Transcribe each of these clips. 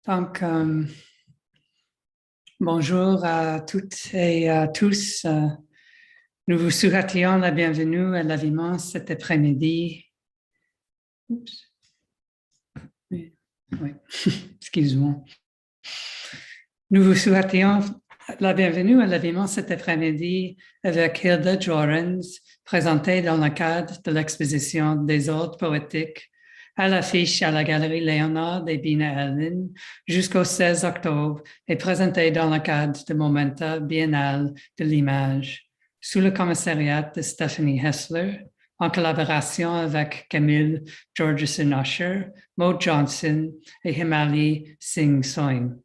Donc, bonjour à toutes et à tous. Nous vous souhaitons la bienvenue à l'Avivement cet après-midi. Oups. Oui, excuse-moi. Nous vous souhaitons la bienvenue à l'Avivement cet après-midi avec Hilda Lloréns, présentée dans le cadre de l'exposition Désordre, poétique, à l'affiche à la Galerie Léonard et Bina Elvin jusqu'au 16 octobre et présentée dans le cadre de Momenta Biennale de l'image, sous le commissariat de Stephanie Hessler, en collaboration avec Camille Georgeson-Usher, Maud Johnson et Himali Singh Soin.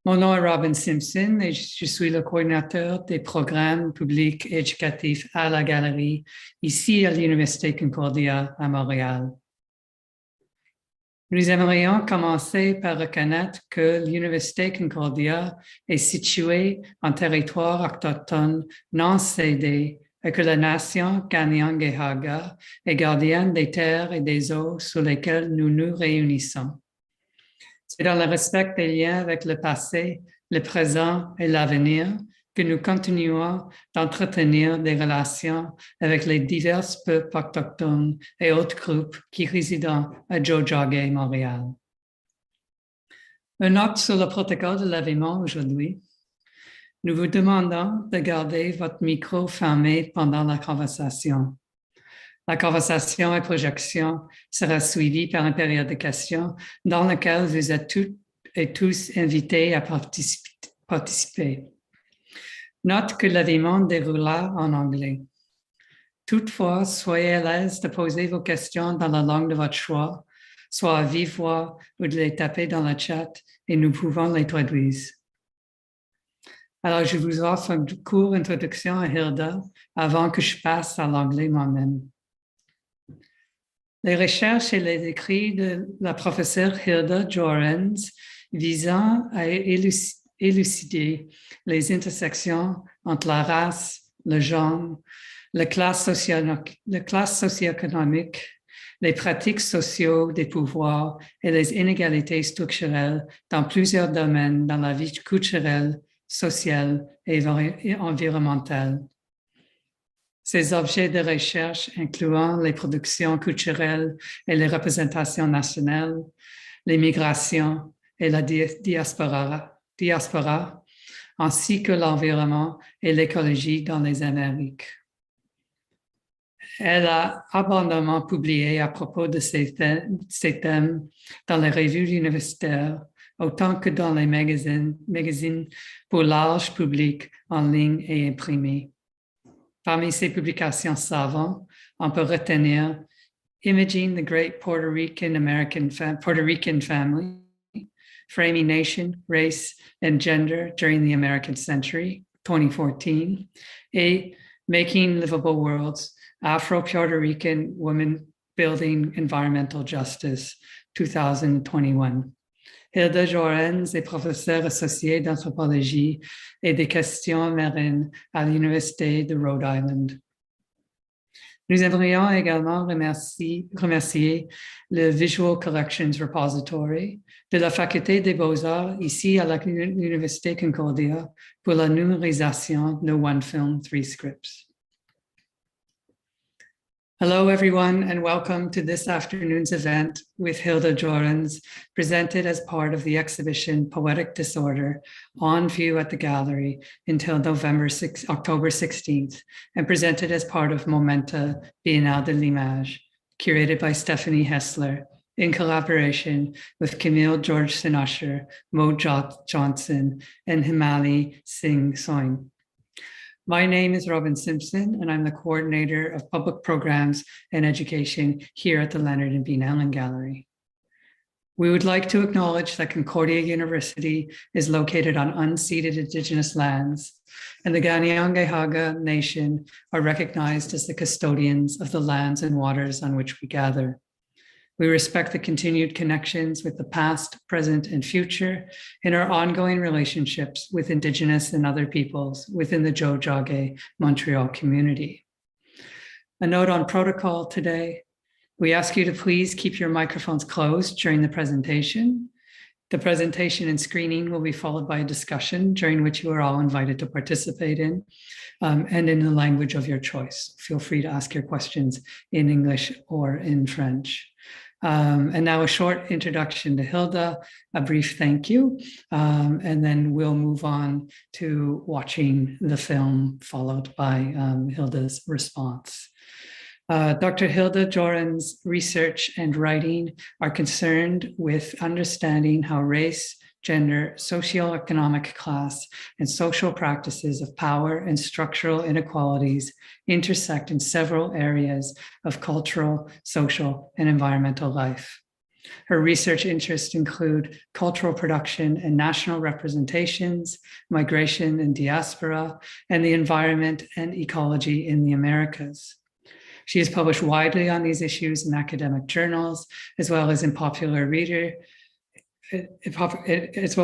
Mon nom est Robin Simpson et je suis le coordinateur des programmes publics et éducatifs à la Galerie, ici à l'Université Concordia à Montréal. Nous aimerions commencer par reconnaître que l'Université Concordia est située en territoire autochtone non cédé et que la nation Kanien'kehá:ka est gardienne des terres et des eaux sur lesquelles nous nous réunissons. C'est dans le respect des liens avec le passé, le présent et l'avenir que nous continuons d'entretenir des relations avec les divers peuples autochtones et autres groupes qui résident à Tiohtià:ke, Montréal. Une note sur le protocole de l'Avivement aujourd'hui. Nous vous demandons de garder votre micro fermé pendant la conversation. La conversation et projection sera suivie par une période de questions dans laquelle vous êtes toutes et tous invités à participer. Note que l'Avivement déroulera en anglais. Toutefois, soyez à l'aise de poser vos questions dans la langue de votre choix, soit à vive voix ou de les taper dans le chat et nous pouvons les traduire. Alors, je vous offre une courte introduction à Hilda avant que je passe à l'anglais moi-même. Les recherches et les écrits de la professeure Hilda Lloréns visant à élucider les intersections entre la race, le genre, la classe socio-économique, les pratiques sociaux des pouvoirs et les inégalités structurelles dans plusieurs domaines dans la vie culturelle, sociale et environnementale. Ces objets de recherche incluant les productions culturelles et les représentations nationales, les migrations et la diaspora, ainsi que l'environnement et l'écologie dans les Amériques. Elle a abondamment publié à propos de ces thèmes dans les revues universitaires, autant que dans les magazines pour large public en ligne et imprimés. Parmi ses publications savantes, on peut retenir Imaging the Great Puerto Rican Family, Framing Nation, Race, and Gender During the American Century, 2014, et Making Livable Worlds, Afro-Puerto Rican Women Building Environmental Justice, 2021. Hilda Lloréns est professeure associée d'anthropologie et des questions marines à l'Université de Rhode Island. Nous aimerions également remercier le Visual Collections Repository de la Faculté des Beaux-Arts ici à l'Université Concordia pour la numérisation de One Film, Three Scripts. Hello, everyone, and welcome to this afternoon's event with Hilda Lloréns, presented as part of the exhibition Poetic Disorder, on view at the gallery until October 16th, and presented as part of Momenta Biennale de l'image, curated by Stephanie Hessler, in collaboration with Camille Georgeson-Usher, Maud Johnson, and Himali Singh Soin. My name is Robin Simpson, and I'm the coordinator of public programs and education here at the Leonard and Bean Allen Gallery. We would like to acknowledge that Concordia University is located on unceded Indigenous lands, and the Kanien'kehá:ka Nation are recognized as the custodians of the lands and waters on which we gather. We respect the continued connections with the past, present, and future in our ongoing relationships with Indigenous and other peoples within the Tiohtià:ke Montreal community. A note on protocol today. We ask you to please keep your microphones closed during the presentation. The presentation and screening will be followed by a discussion during which you are all invited to participate in, and in the language of your choice. Feel free to ask your questions in English or in French. And now a short introduction to Hilda, a brief thank you, and then we'll move on to watching the film, followed by Hilda's response. Dr. Hilda Lloréns' research and writing are concerned with understanding how race, gender, socioeconomic class, and social practices of power and structural inequalities intersect in several areas of cultural, social, and environmental life. Her research interests include cultural production and national representations, migration and diaspora, and the environment and ecology in the Americas. She has published widely on these issues in academic journals, as well as in popular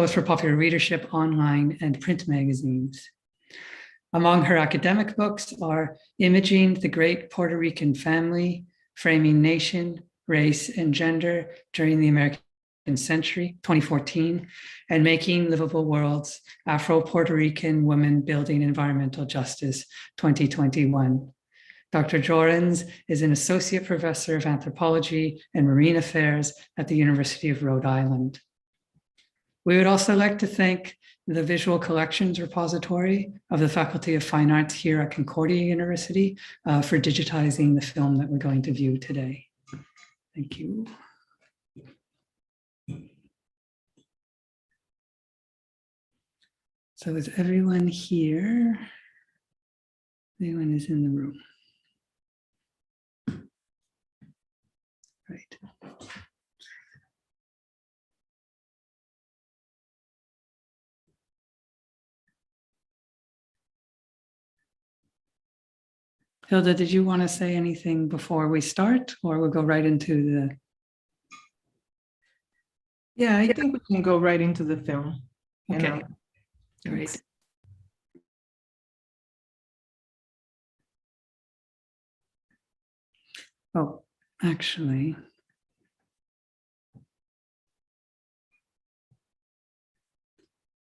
for popular readership online and print magazines. Among her academic books are Imaging the Great Puerto Rican Family, Framing Nation, Race, and Gender During the American Century, 2014, and Making Livable Worlds, Afro-Puerto Rican Women Building Environmental Justice, 2021. Dr. Lloréns is an associate professor of anthropology and marine affairs at the University of Rhode Island. We would also like to thank the Visual Collections Repository of the Faculty of Fine Arts here at Concordia University for digitizing the film that we're going to view today. Thank you. So is everyone here? Everyone is in the room. Right. Hilda, did you want to say anything before we start, or we'll go right into the... Yeah, I think we can go right into the film. Okay, great. Oh, actually,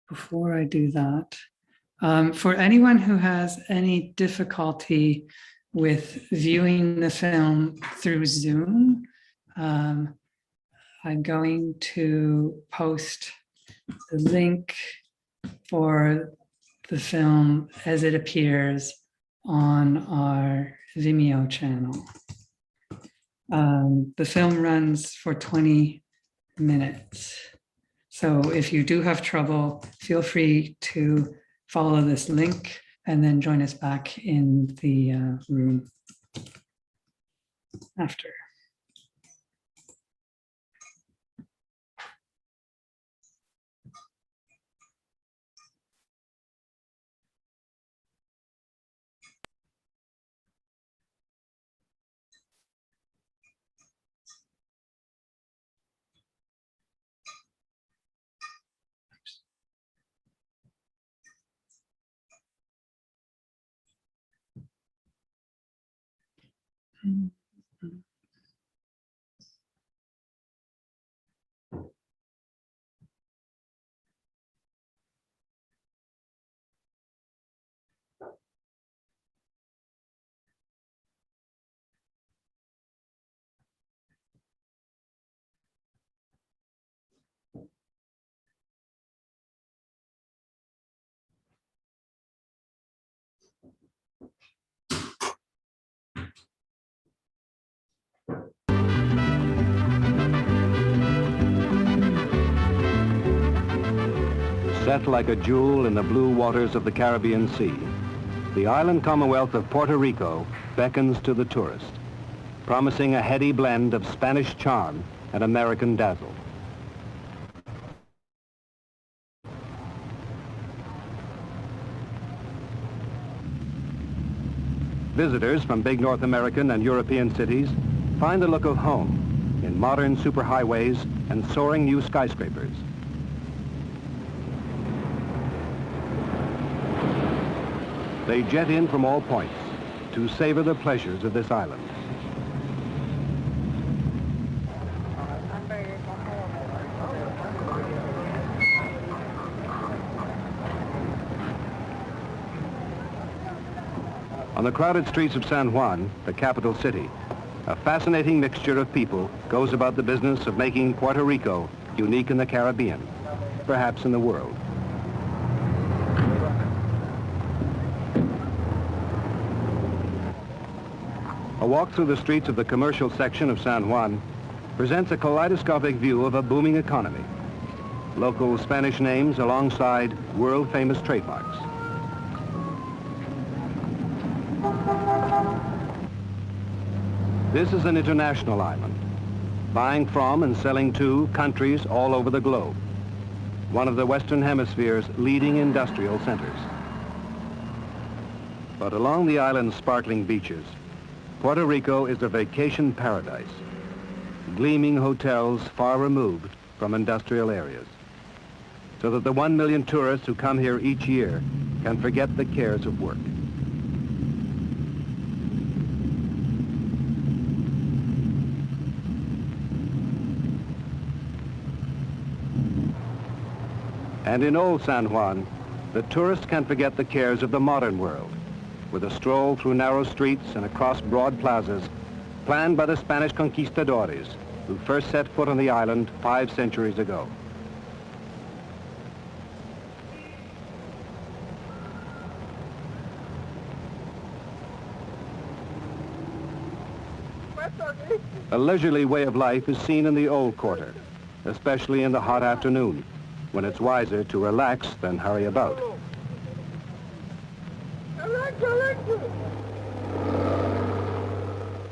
before I do that, for anyone who has any difficulty with viewing the film through Zoom, I'm going to post the link for the film as it appears on our Vimeo channel. The film runs for 20 minutes. So if you do have trouble, feel free to follow this link and then join us back in the room after. Set like a jewel in the blue waters of the Caribbean Sea, the island commonwealth of Puerto Rico beckons to the tourist, promising a heady blend of Spanish charm and American dazzle. Visitors from big North American and European cities find the look of home in modern superhighways and soaring new skyscrapers. They jet in from all points to savor the pleasures of this island. On the crowded streets of San Juan, the capital city, a fascinating mixture of people goes about the business of making Puerto Rico unique in the Caribbean, perhaps in the world. A walk through the streets of the commercial section of San Juan presents a kaleidoscopic view of a booming economy. Local Spanish names alongside world-famous trademarks. This is an international island, buying from and selling to countries all over the globe. One of the Western Hemisphere's leading industrial centers. But along the island's sparkling beaches, Puerto Rico is a vacation paradise. Gleaming hotels far removed from industrial areas, so that the 1 million tourists who come here each year can forget the cares of work. And in old San Juan, the tourist can forget the cares of the modern world, with a stroll through narrow streets and across broad plazas planned by the Spanish conquistadores who first set foot on the island 5 centuries ago. A leisurely way of life is seen in the old quarter, especially in the hot afternoon, when it's wiser to relax than hurry about.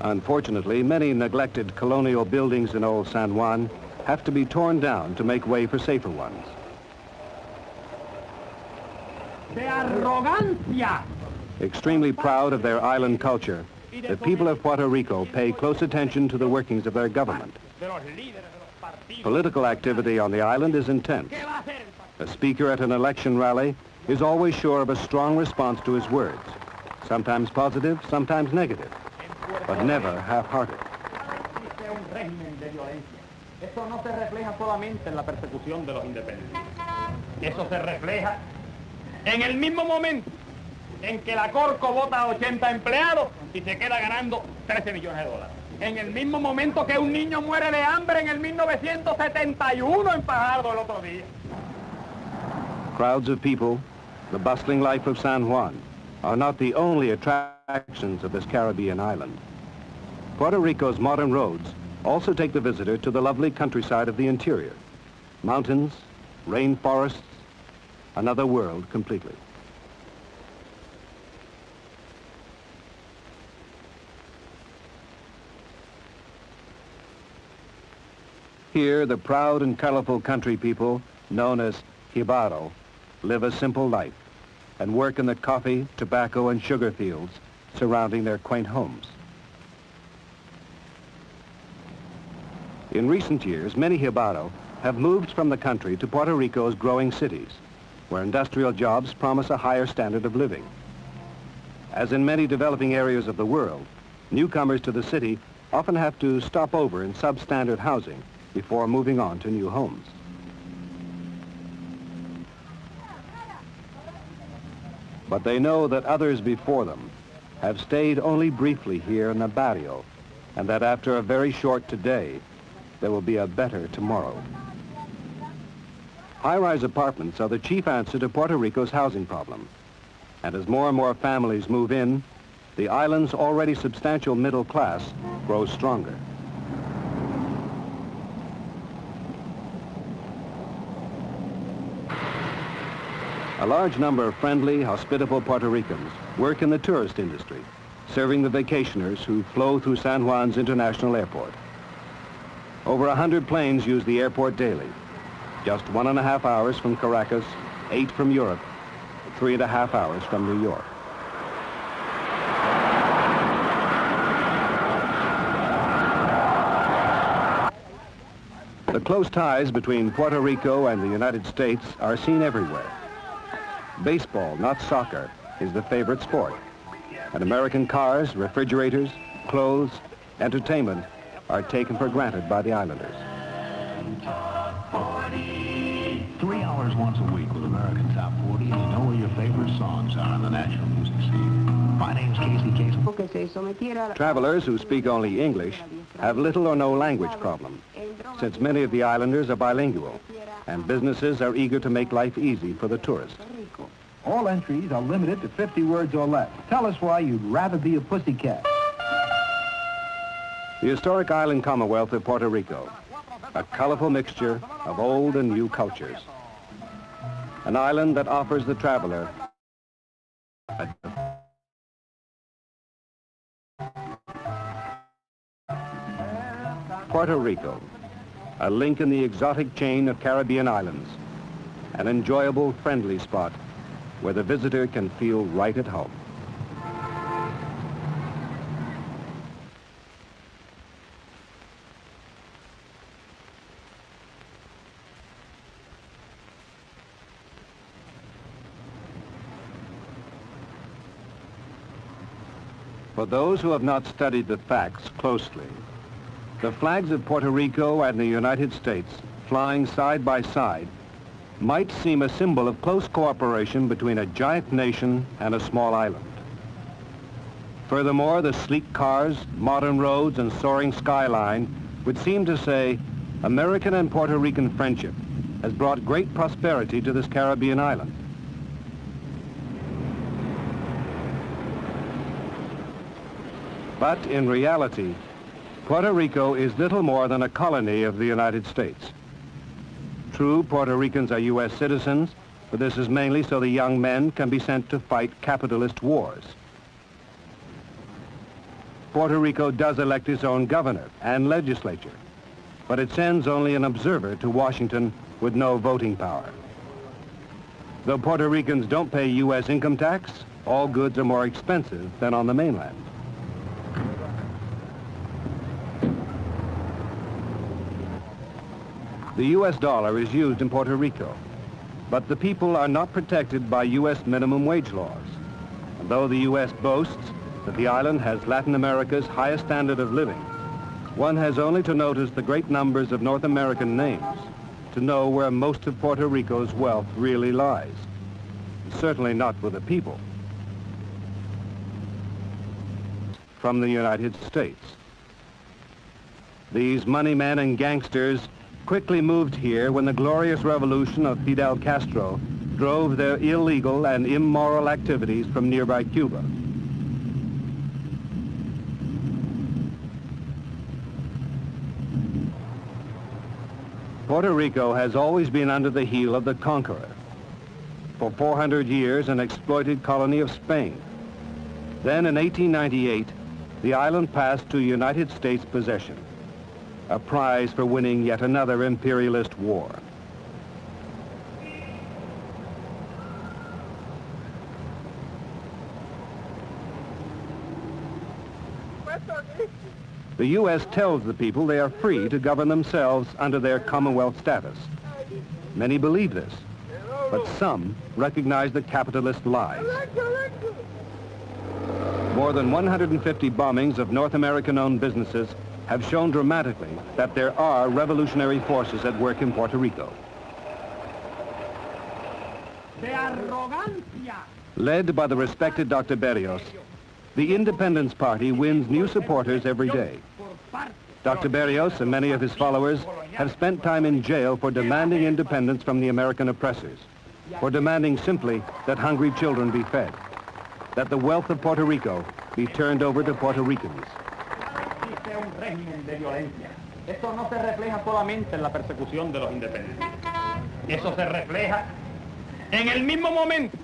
Unfortunately, many neglected colonial buildings in old San Juan have to be torn down to make way for safer ones. Extremely proud of their island culture, the people of Puerto Rico pay close attention to the workings of their government. Political activity on the island is intense. A speaker at an election rally is always sure of a strong response to his words, sometimes positive, sometimes negative, but never half-hearted. Eso no se refleja solamente en la persecución de los independientes. Eso se refleja en el mismo momento en que la Corco vota a 80 empleados y se queda ganando 13 millones de dólares. En el mismo momento que un niño muere de hambre en el 1971 en Fajardo el otro día. Crowds of people, the bustling life of San Juan, are not the only attractions of this Caribbean island. Puerto Rico's modern roads also take the visitor to the lovely countryside of the interior. Mountains, rainforests, another world completely. Here, the proud and colorful country people, known as Jibaro, live a simple life and work in the coffee, tobacco, and sugar fields surrounding their quaint homes. In recent years, many Jibaro have moved from the country to Puerto Rico's growing cities, where industrial jobs promise a higher standard of living. As in many developing areas of the world, newcomers to the city often have to stop over in substandard housing before moving on to new homes. But they know that others before them have stayed only briefly here in the barrio, and that after a very short today, there will be a better tomorrow. High-rise apartments are the chief answer to Puerto Rico's housing problem. And as more and more families move in, the island's already substantial middle class grows stronger. A large number of friendly, hospitable Puerto Ricans work in the tourist industry, serving the vacationers who flow through San Juan's International Airport. Over 100 planes use the airport daily, just 1.5 hours from Caracas, 8 from Europe, 3.5 hours from New York. The close ties between Puerto Rico and the United States are seen everywhere. Baseball, not soccer, is the favorite sport. And American cars, refrigerators, clothes, entertainment are taken for granted by the islanders. 3 hours once a week with American Top 40, and you know where your favorite songs are on the national music scene. My name's Casey. Travelers who speak only English have little or no language problem, since many of the islanders are bilingual, and businesses are eager to make life easy for the tourist. All entries are limited to 50 words or less. Tell us why you'd rather be a pussycat. The historic island commonwealth of Puerto Rico, a colorful mixture of old and new cultures. An island that offers the traveler Puerto Rico, a link in the exotic chain of Caribbean islands, an enjoyable, friendly spot where the visitor can feel right at home. For those who have not studied the facts closely, the flags of Puerto Rico and the United States flying side by side might seem a symbol of close cooperation between a giant nation and a small island. Furthermore, the sleek cars, modern roads, and soaring skyline would seem to say American and Puerto Rican friendship has brought great prosperity to this Caribbean island. But in reality, Puerto Rico is little more than a colony of the United States. True, Puerto Ricans are U.S. citizens, but this is mainly so the young men can be sent to fight capitalist wars. Puerto Rico does elect its own governor and legislature, but it sends only an observer to Washington with no voting power. Though Puerto Ricans don't pay U.S. income tax, all goods are more expensive than on the mainland. The U.S. dollar is used in Puerto Rico, but the people are not protected by U.S. minimum wage laws. And though the U.S. boasts that the island has Latin America's highest standard of living, one has only to notice the great numbers of North American names to know where most of Puerto Rico's wealth really lies. Certainly not with the people. From the United States. These money men and gangsters quickly moved here when the glorious revolution of Fidel Castro drove their illegal and immoral activities from nearby Cuba. Puerto Rico has always been under the heel of the conqueror. For 400 years, an exploited colony of Spain. Then in 1898, the island passed to United States possession, a prize for winning yet another imperialist war. The U.S. tells the people they are free to govern themselves under their Commonwealth status. Many believe this, but some recognize the capitalist lies. More than 150 bombings of North American-owned businesses have shown dramatically that there are revolutionary forces at work in Puerto Rico. Led by the respected Dr. Berrios, the Independence Party wins new supporters every day. Dr. Berrios and many of his followers have spent time in jail for demanding independence from the American oppressors, for demanding simply that hungry children be fed, that the wealth of Puerto Rico be turned over to Puerto Ricans. Esto no se refleja solamente en la persecución de los independientes. Eso se refleja en el mismo momento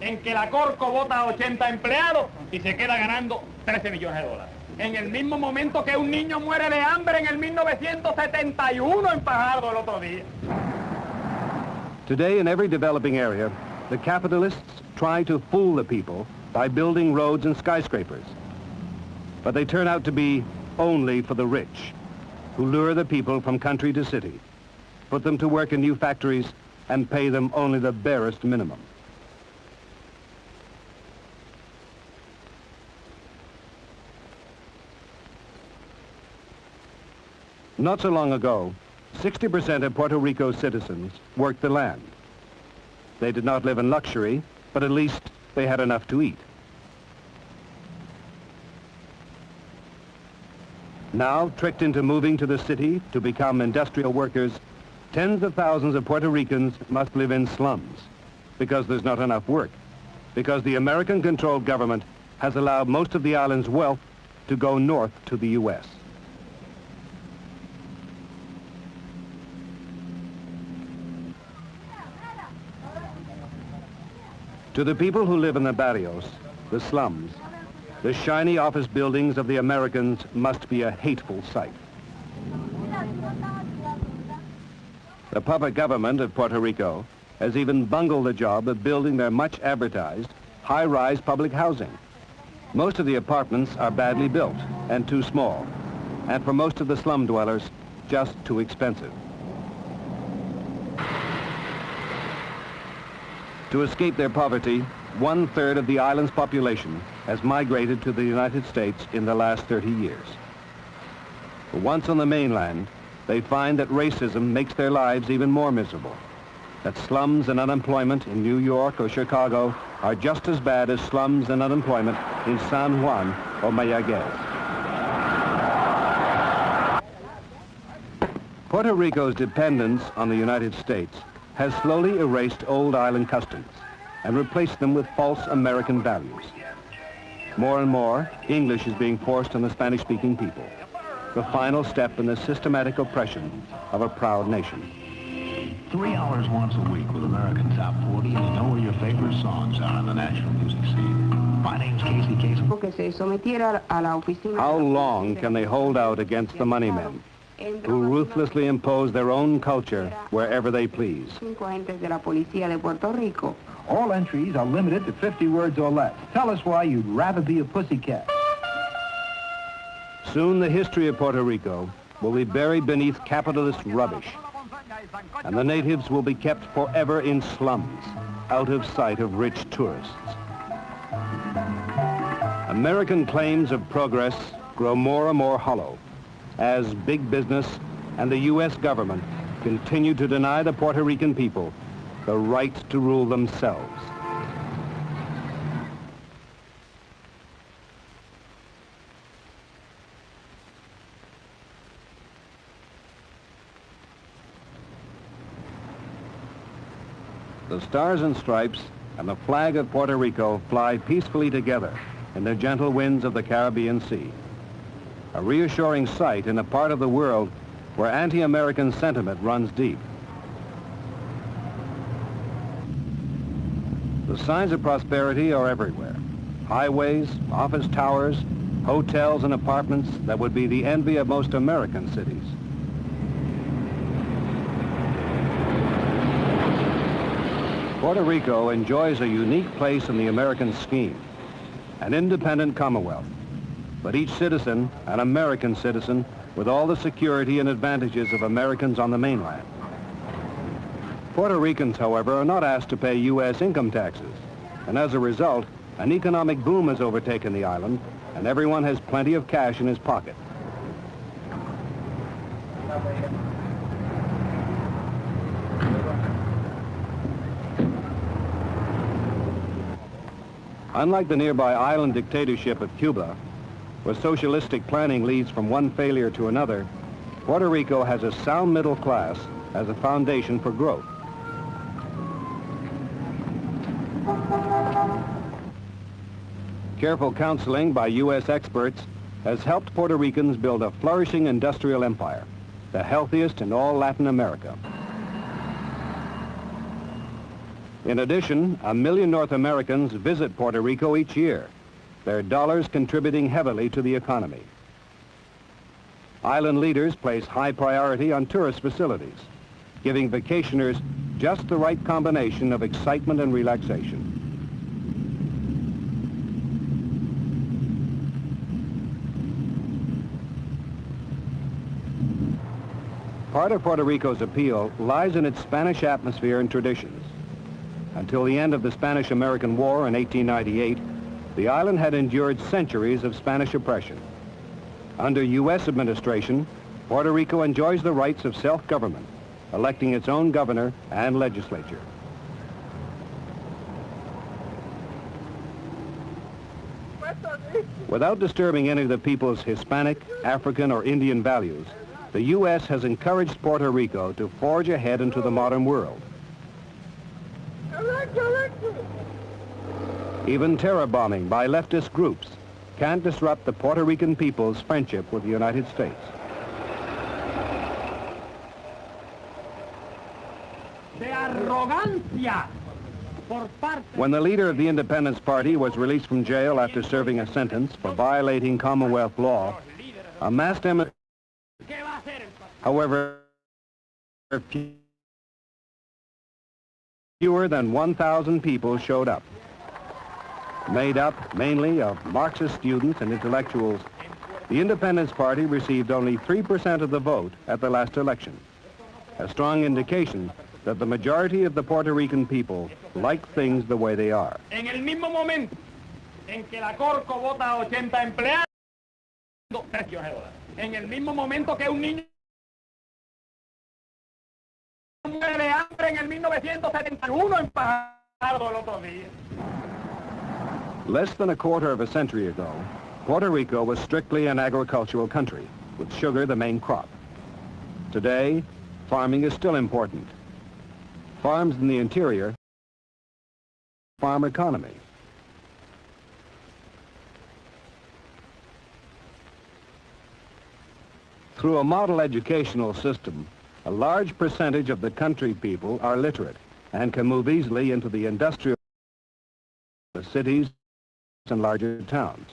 en que la Corco vota a 80 empleados y se queda ganando 13 millones de dólares. En el mismo momento que un niño muere de hambre en el 1971 en Fajardo el otro día. Today in every developing area, the capitalists try to fool the people by building roads and skyscrapers. But they turn out to be only for the rich, who lure the people from country to city, put them to work in new factories, and pay them only the barest minimum. Not so long ago, 60% of Puerto Rico's citizens worked the land. They did not live in luxury, but at least they had enough to eat. Now, tricked into moving to the city to become industrial workers, tens of thousands of Puerto Ricans must live in slums because there's not enough work, because the American-controlled government has allowed most of the island's wealth to go north to the U.S. To the people who live in the barrios, the slums, the shiny office buildings of the Americans must be a hateful sight. The puppet government of Puerto Rico has even bungled the job of building their much advertised high-rise public housing. Most of the apartments are badly built and too small, and for most of the slum dwellers, just too expensive. To escape their poverty, 1/3 of the island's population has migrated to the United States in the last 30 years. Once on the mainland, they find that racism makes their lives even more miserable, that slums and unemployment in New York or Chicago are just as bad as slums and unemployment in San Juan or Mayagüez. Puerto Rico's dependence on the United States has slowly erased old island customs and replaced them with false American values. More and more, English is being forced on the Spanish-speaking people, the final step in the systematic oppression of a proud nation. 3 hours once a week with American Top 40, and you know where your favorite songs are on the national music scene. My name's Casey Kasem. How long can they hold out against the money men, who ruthlessly impose their own culture wherever they please? All entries are limited to 50 words or less. Tell us why you'd rather be a pussycat. Soon the history of Puerto Rico will be buried beneath capitalist rubbish, and the natives will be kept forever in slums, out of sight of rich tourists. American claims of progress grow more and more hollow as big business and the U.S. government continue to deny the Puerto Rican people the right to rule themselves. The Stars and Stripes and the flag of Puerto Rico fly peacefully together in the gentle winds of the Caribbean Sea. A reassuring sight in a part of the world where anti-American sentiment runs deep. The signs of prosperity are everywhere. Highways, office towers, hotels and apartments that would be the envy of most American cities. Puerto Rico enjoys a unique place in the American scheme, an independent commonwealth, but each citizen an American citizen with all the security and advantages of Americans on the mainland. Puerto Ricans, however, are not asked to pay U.S. income taxes, and as a result, an economic boom has overtaken the island, and everyone has plenty of cash in his pocket. Unlike the nearby island dictatorship of Cuba, where socialistic planning leads from one failure to another, Puerto Rico has a sound middle class as a foundation for growth. Careful counseling by U.S. experts has helped Puerto Ricans build a flourishing industrial empire, the healthiest in all Latin America. In addition, 1 million North Americans visit Puerto Rico each year, their dollars contributing heavily to the economy. Island leaders place high priority on tourist facilities, giving vacationers just the right combination of excitement and relaxation. Part of Puerto Rico's appeal lies in its Spanish atmosphere and traditions. Until the end of the Spanish-American War in 1898, the island had endured centuries of Spanish oppression. Under U.S. administration, Puerto Rico enjoys the rights of self-government, electing its own governor and legislature. Without disturbing any of the people's Hispanic, African, or Indian values, the U.S. has encouraged Puerto Rico to forge ahead into the modern world. Even terror bombing by leftist groups can't disrupt the Puerto Rican people's friendship with the United States. When the leader of the Independence Party was released from jail after serving a sentence for violating Commonwealth law, a mass demonstration, however, fewer than 1,000 people showed up. Made up mainly of Marxist students and intellectuals, the Independence Party received only 3% of the vote at the last election, a strong indication that the majority of the Puerto Rican people like things the way they are. En el mismo momento en que la Corco vota a 80 empleados, en el mismo momento que un niño muere de hambre en el 1971 en Fajardo el otro día. Less than a quarter of a century ago, Puerto Rico was strictly an agricultural country, with sugar the main crop. Today, farming is still important. Farms in the interior, farm economy. Through a model educational system, a large percentage of the country people are literate and can move easily into the industrial cities and larger towns.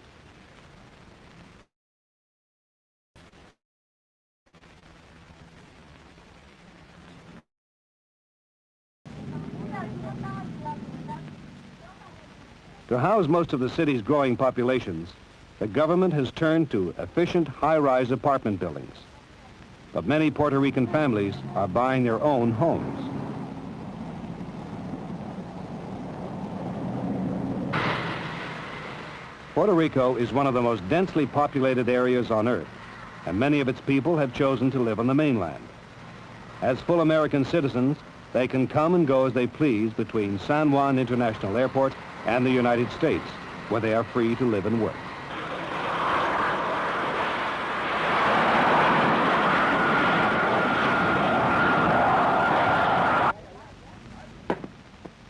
To house most of the city's growing populations, the government has turned to efficient high-rise apartment buildings. But many Puerto Rican families are buying their own homes. Puerto Rico is one of the most densely populated areas on Earth, and many of its people have chosen to live on the mainland. As full American citizens, they can come and go as they please between San Juan International Airport and the United States, where they are free to live and work.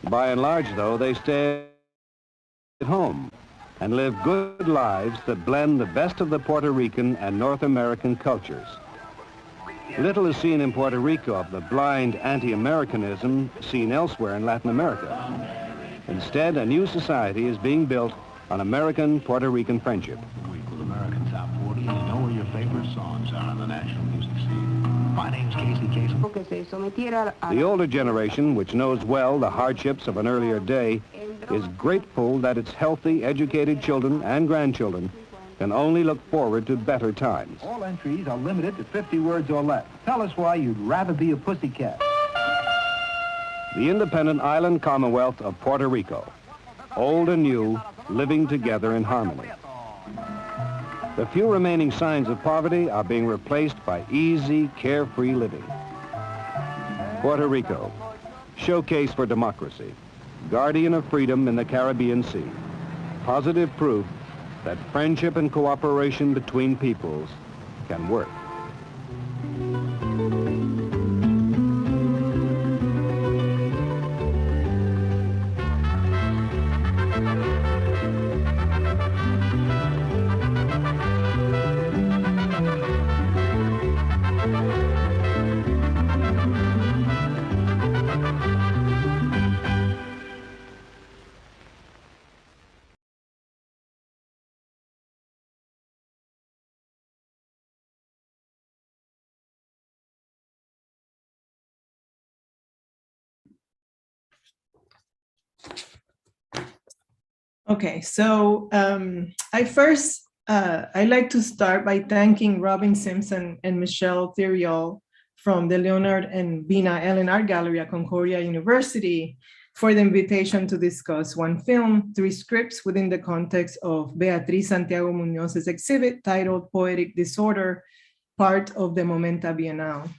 By and large, though, they stay at home and live good lives that blend the best of the Puerto Rican and North American cultures. Little is seen in Puerto Rico of the blind anti-Americanism seen elsewhere in Latin America. Instead, a new society is being built on American-Puerto Rican friendship. With American Top 40, and you know where your favorite songs are on the national music scene. My name's Casey Kasem. The older generation, which knows well the hardships of an earlier day, is grateful that its healthy, educated children and grandchildren can only look forward to better times. All entries are limited to 50 words or less. Tell us why you'd rather be a pussycat. The independent island commonwealth of Puerto Rico, old and new, living together in harmony. The few remaining signs of poverty are being replaced by easy, carefree living. Puerto Rico, showcase for democracy, guardian of freedom in the Caribbean Sea, positive proof that friendship and cooperation between peoples can work. Okay, so I'd like to start by thanking Robin Simpson and Michelle Theriol from the Leonard and Bina Ellen Art Gallery at Concordia University for the invitation to discuss one film, three scripts within the context of Beatriz Santiago Muñoz's exhibit titled Poetic Disorder, part of the Momenta Bienal.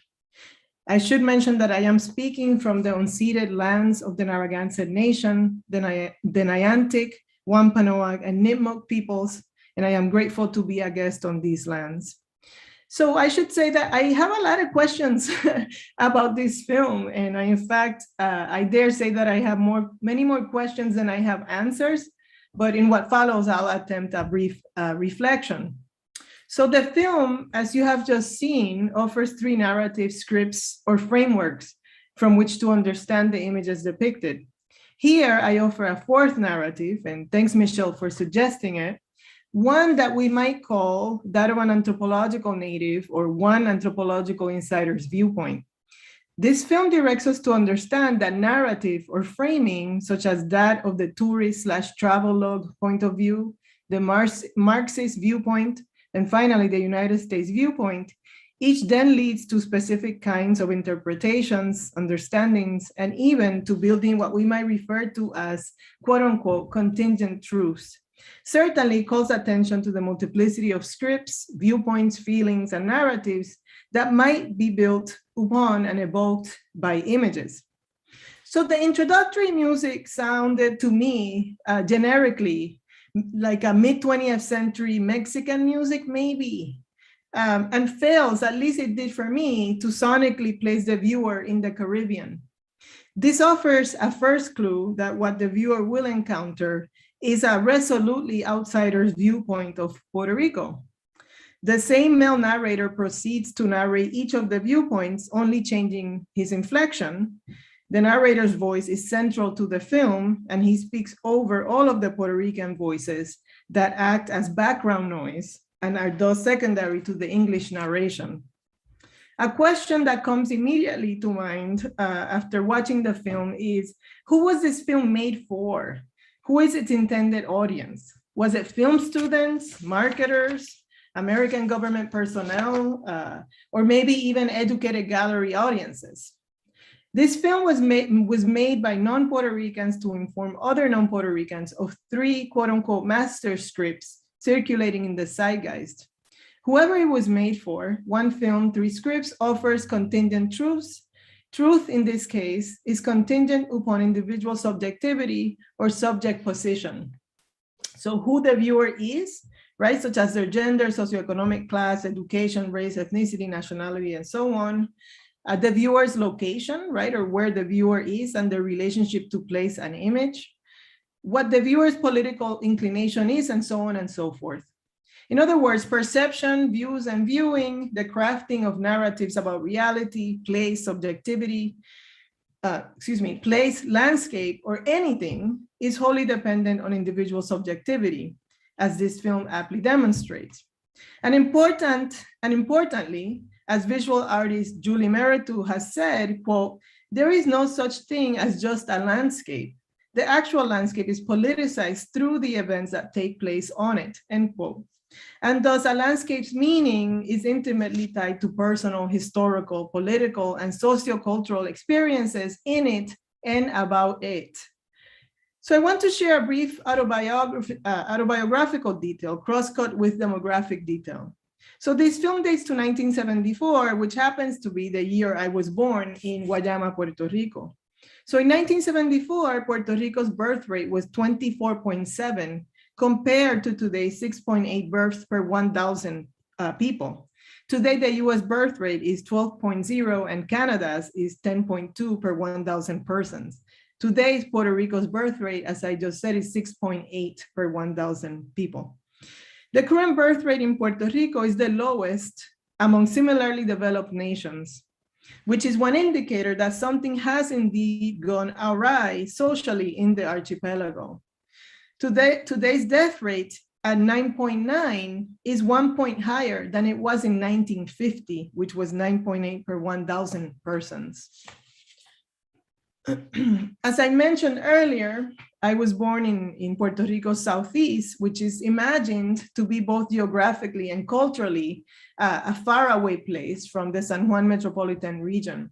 I should mention that I am speaking from the unceded lands of the Narragansett Nation, the Niantic, Wampanoag, and Nipmuc peoples, and I am grateful to be a guest on these lands. So I should say that I have a lot of questions about this film, and in fact, I dare say that I have many more questions than I have answers, but in what follows, I'll attempt a brief reflection. So the film, as you have just seen, offers three narrative scripts or frameworks from which to understand the images depicted. Here, I offer a fourth narrative, and thanks, Michelle, for suggesting it, one that we might call that of an anthropological native or one anthropological insider's viewpoint. This film directs us to understand that narrative or framing, such as that of the tourist/travelogue point of view, the Marxist viewpoint, and finally the United States viewpoint, each then leads to specific kinds of interpretations, understandings, and even to building what we might refer to as quote unquote contingent truths. Certainly calls attention to the multiplicity of scripts, viewpoints, feelings, and narratives that might be built upon and evoked by images. So the introductory music sounded to me generically like a mid-20th century Mexican music, maybe, and fails, at least it did for me, to sonically place the viewer in the Caribbean. This offers a first clue that what the viewer will encounter is a resolutely outsider's viewpoint of Puerto Rico. The same male narrator proceeds to narrate each of the viewpoints, only changing his inflection. The narrator's voice is central to the film, and he speaks over all of the Puerto Rican voices that act as background noise and are thus secondary to the English narration. A question that comes immediately to mind after watching the film is, who was this film made for? Who is its intended audience? Was it film students, marketers, American government personnel, or maybe even educated gallery audiences? This film was made by non-Puerto Ricans to inform other non-Puerto Ricans of three quote unquote master scripts circulating in the zeitgeist. Whoever it was made for, one film, three scripts, offers contingent truths. Truth in this case is contingent upon individual subjectivity or subject position. So who the viewer is, right, such as their gender, socioeconomic class, education, race, ethnicity, nationality, and so on. The viewer's location, right, or where the viewer is and their relationship to place and image. What the viewer's political inclination is, and so on and so forth. In other words, perception, views, and viewing, the crafting of narratives about reality, place, subjectivity, place, landscape, or anything is wholly dependent on individual subjectivity, as this film aptly demonstrates. And importantly, as visual artist Julie Meritu has said, quote, there is no such thing as just a landscape. The actual landscape is politicized through the events that take place on it, end quote. And thus a landscape's meaning is intimately tied to personal, historical, political, and sociocultural experiences in it and about it. So I want to share a brief autobiographical detail, cross-cut with demographic detail. So this film dates to 1974, which happens to be the year I was born in Guayama, Puerto Rico. So in 1974, Puerto Rico's birth rate was 24.7, compared to today's 6.8 births per 1,000 people. Today, the US birth rate is 12.0 and Canada's is 10.2 per 1,000 persons. Today's Puerto Rico's birth rate, as I just said, is 6.8 per 1,000 people. The current birth rate in Puerto Rico is the lowest among similarly developed nations, which is one indicator that something has indeed gone awry socially in the archipelago. Today's death rate at 9.9 is 1 point higher than it was in 1950, which was 9.8 per 1,000 persons. As I mentioned earlier, I was born in Puerto Rico's southeast, which is imagined to be both geographically and culturally a faraway place from the San Juan metropolitan region.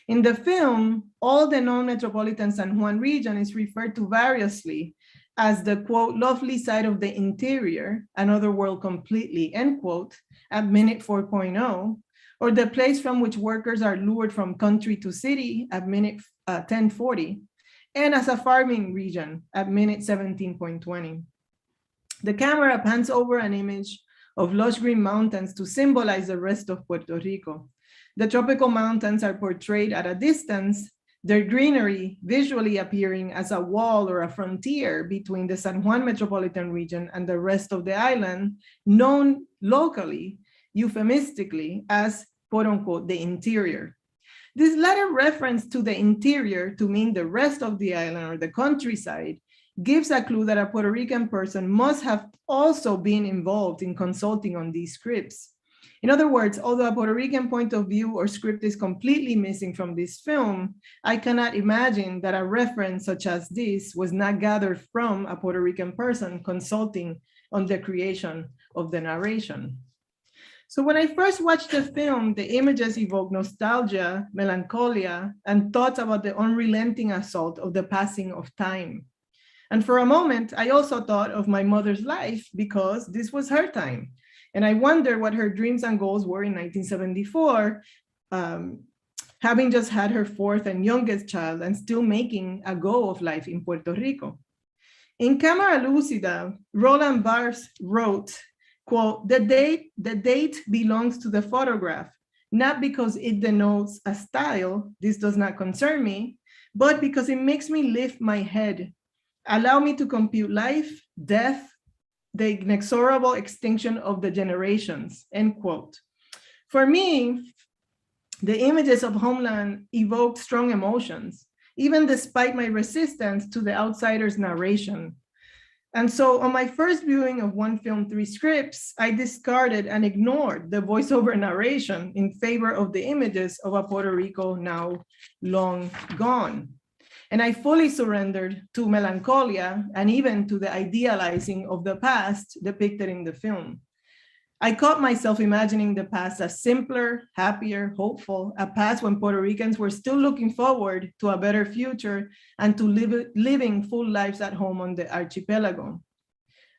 In the film, all the non-metropolitan San Juan region is referred to variously as the, quote, lovely side of the interior, another world completely, end quote, at minute 4.0, or the place from which workers are lured from country to city at minute 10:40, and as a farming region at minute 17.20. The camera pans over an image of lush green mountains to symbolize the rest of Puerto Rico. The tropical mountains are portrayed at a distance, their greenery visually appearing as a wall or a frontier between the San Juan metropolitan region and the rest of the island, known locally, euphemistically, as quote unquote, the interior. This latter reference to the interior to mean the rest of the island or the countryside gives a clue that a Puerto Rican person must have also been involved in consulting on these scripts. In other words, although a Puerto Rican point of view or script is completely missing from this film, I cannot imagine that a reference such as this was not gathered from a Puerto Rican person consulting on the creation of the narration. So when I first watched the film, the images evoked nostalgia, melancholia, and thoughts about the unrelenting assault of the passing of time. And for a moment, I also thought of my mother's life because this was her time. And I wondered what her dreams and goals were in 1974, having just had her fourth and youngest child and still making a go of life in Puerto Rico. In Cámara Lúcida, Roland Barthes wrote, quote, the date belongs to the photograph, not because it denotes a style, this does not concern me, but because it makes me lift my head, allow me to compute life, death, the inexorable extinction of the generations, end quote. For me, the images of homeland evoked strong emotions, even despite my resistance to the outsider's narration. And so on my first viewing of One Film, Three Scripts, I discarded and ignored the voiceover narration in favor of the images of a Puerto Rico now long gone. And I fully surrendered to melancholia and even to the idealizing of the past depicted in the film. I caught myself imagining the past as simpler, happier, hopeful, a past when Puerto Ricans were still looking forward to a better future and to living full lives at home on the archipelago.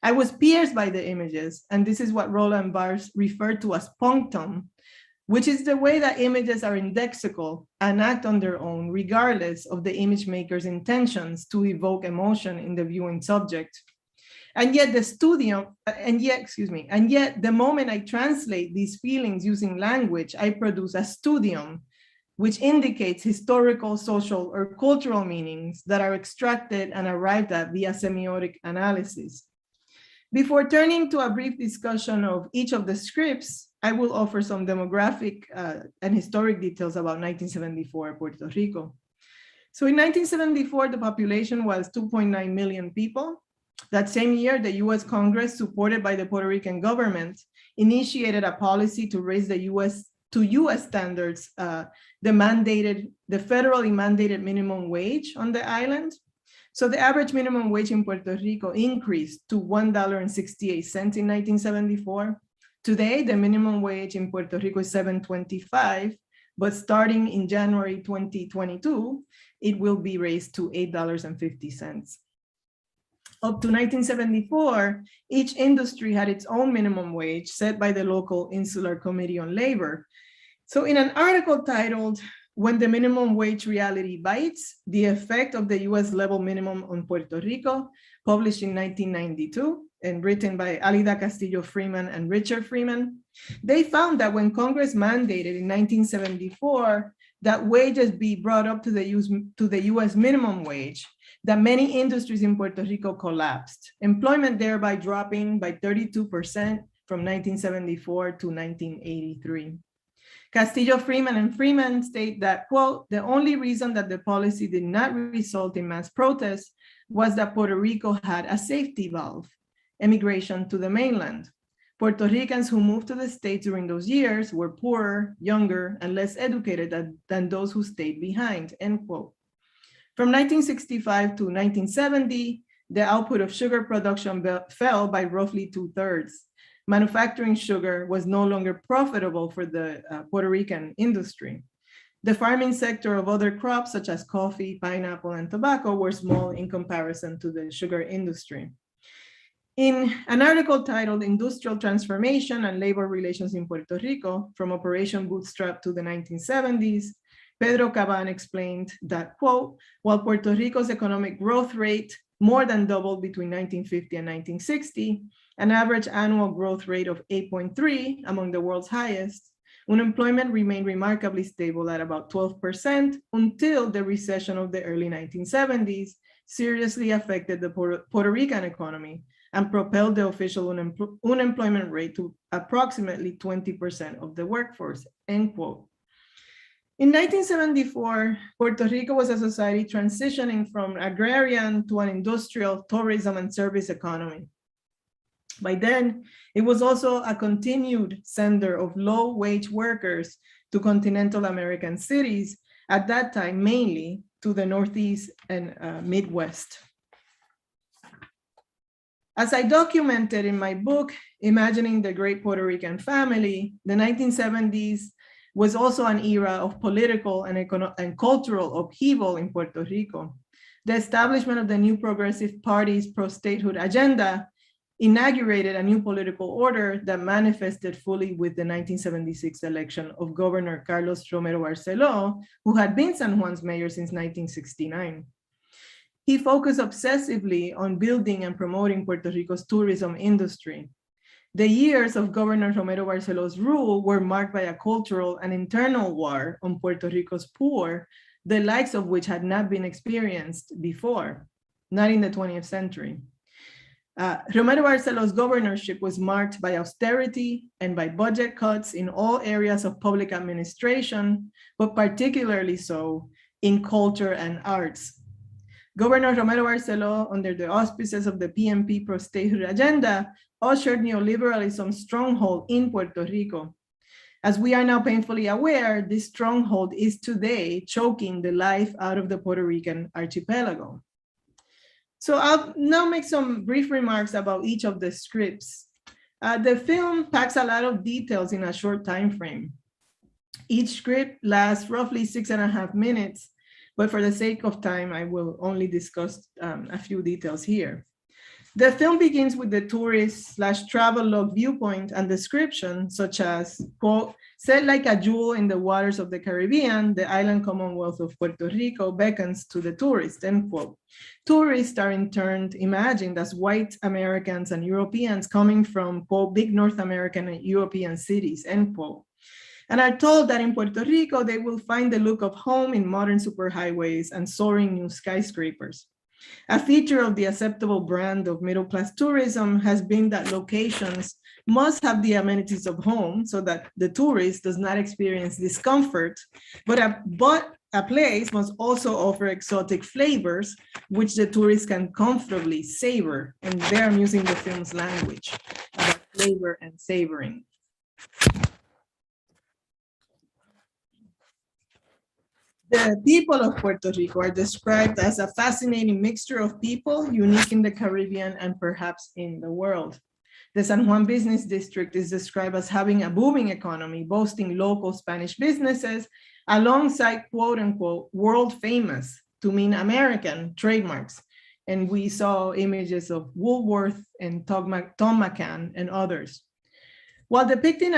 I was pierced by the images, and this is what Roland Barthes referred to as punctum, which is the way that images are indexical and act on their own, regardless of the image maker's intentions to evoke emotion in the viewing subject. And yet the moment I translate these feelings using language, I produce a studium, which indicates historical, social, or cultural meanings that are extracted and arrived at via semiotic analysis. Before turning to a brief discussion of each of the scripts, I will offer some demographic and historic details about 1974 Puerto Rico. So in 1974, the population was 2.9 million people. That same year, the US Congress, supported by the Puerto Rican government, initiated a policy to raise the US standards, the federally mandated minimum wage on the island. So the average minimum wage in Puerto Rico increased to $1.68 in 1974. Today, the minimum wage in Puerto Rico is $7.25, but starting in January 2022, it will be raised to $8.50. Up to 1974, each industry had its own minimum wage set by the local Insular Committee on Labor. So in an article titled, "When the Minimum Wage Reality Bites, the Effect of the US Level Minimum on Puerto Rico," published in 1992 and written by Alida Castillo Freeman and Richard Freeman, they found that when Congress mandated in 1974 that wages be brought up to the US minimum wage, that many industries in Puerto Rico collapsed, employment thereby dropping by 32% from 1974 to 1983. Castillo, Freeman, and Freeman state that, quote, "the only reason that the policy did not result in mass protests was that Puerto Rico had a safety valve, immigration to the mainland. Puerto Ricans who moved to the States during those years were poorer, younger, and less educated than those who stayed behind," end quote. From 1965 to 1970, the output of sugar production fell by roughly 2/3. Manufacturing sugar was no longer profitable for the Puerto Rican industry. The farming sector of other crops such as coffee, pineapple, and tobacco were small in comparison to the sugar industry. In an article titled "Industrial Transformation and Labor Relations in Puerto Rico, from Operation Bootstrap to the 1970s, Pedro Caban explained that, quote, "while Puerto Rico's economic growth rate more than doubled between 1950 and 1960, an average annual growth rate of 8.3, among the world's highest. Unemployment remained remarkably stable at about 12% until the recession of the early 1970s seriously affected the Puerto Rican economy and propelled the official unemployment rate to approximately 20% of the workforce, end quote. In 1974, Puerto Rico was a society transitioning from agrarian to an industrial, tourism, and service economy. By then, it was also a continued sender of low-wage workers to continental American cities, at that time mainly to the Northeast and Midwest. As I documented in my book, Imagining the Great Puerto Rican Family, the 1970s was also an era of political and cultural upheaval in Puerto Rico. The establishment of the new Progressive Party's pro-statehood agenda inaugurated a new political order that manifested fully with the 1976 election of Governor Carlos Romero Barceló, who had been San Juan's mayor since 1969. He focused obsessively on building and promoting Puerto Rico's tourism industry. The years of Governor Romero Barceló's rule were marked by a cultural and internal war on Puerto Rico's poor, the likes of which had not been experienced before, not in the 20th century. Romero Barceló's governorship was marked by austerity and by budget cuts in all areas of public administration, but particularly so in culture and arts. Governor Romero Barceló, under the auspices of the PNP pro-statehood agenda, ushered neoliberalism's stronghold in Puerto Rico. As we are now painfully aware, this stronghold is today choking the life out of the Puerto Rican archipelago. So I'll now make some brief remarks about each of the scripts. The film packs a lot of details in a short time frame. Each script lasts roughly 6.5 minutes, but for the sake of time, I will only discuss a few details here. The film begins with the tourist/travelogue viewpoint and description, such as, quote, set like a jewel in the waters of the Caribbean, the island commonwealth of Puerto Rico beckons to the tourist, end quote. Tourists are in turn imagined as white Americans and Europeans coming from, quote, big North American and European cities, end quote. And are told that in Puerto Rico, they will find the look of home in modern superhighways and soaring new skyscrapers. A feature of the acceptable brand of middle-class tourism has been that locations must have the amenities of home so that the tourist does not experience discomfort, but a place must also offer exotic flavors, which the tourist can comfortably savor. And there I'm using the film's language about flavor and savoring. The people of Puerto Rico are described as a fascinating mixture of people, unique in the Caribbean and perhaps in the world. The San Juan Business District is described as having a booming economy, boasting local Spanish businesses, alongside quote unquote, world famous, to mean American, trademarks. And we saw images of Woolworth and Tom McCann and others. While depicting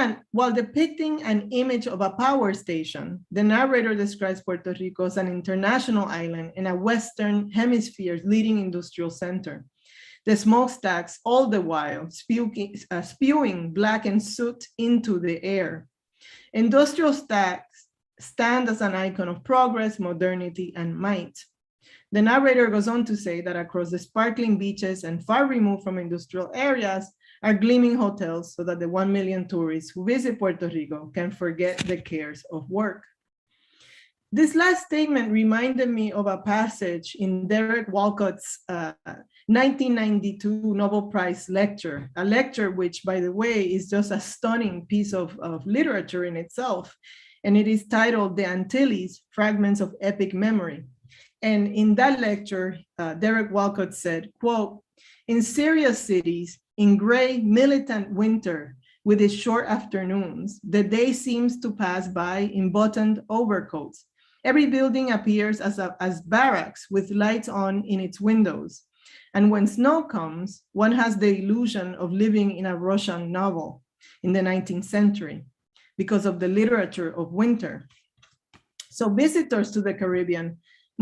an image of a power station, the narrator describes Puerto Rico as an international island and a Western Hemisphere's leading industrial center. The smokestacks all the while spewing blackened soot into the air. Industrial stacks stand as an icon of progress, modernity, and might. The narrator goes on to say that across the sparkling beaches and far removed from industrial areas are gleaming hotels so that the 1 million tourists who visit Puerto Rico can forget the cares of work. This last statement reminded me of a passage in Derek Walcott's 1992 Nobel Prize lecture, a lecture which, by the way, is just a stunning piece of literature in itself. And it is titled The Antilles, Fragments of Epic Memory. And in that lecture, Derek Walcott said, quote, in serious cities, in gray militant winter, with its short afternoons, the day seems to pass by in buttoned overcoats. Every building appears as barracks with lights on in its windows. And when snow comes, one has the illusion of living in a Russian novel in the 19th century because of the literature of winter. So visitors to the Caribbean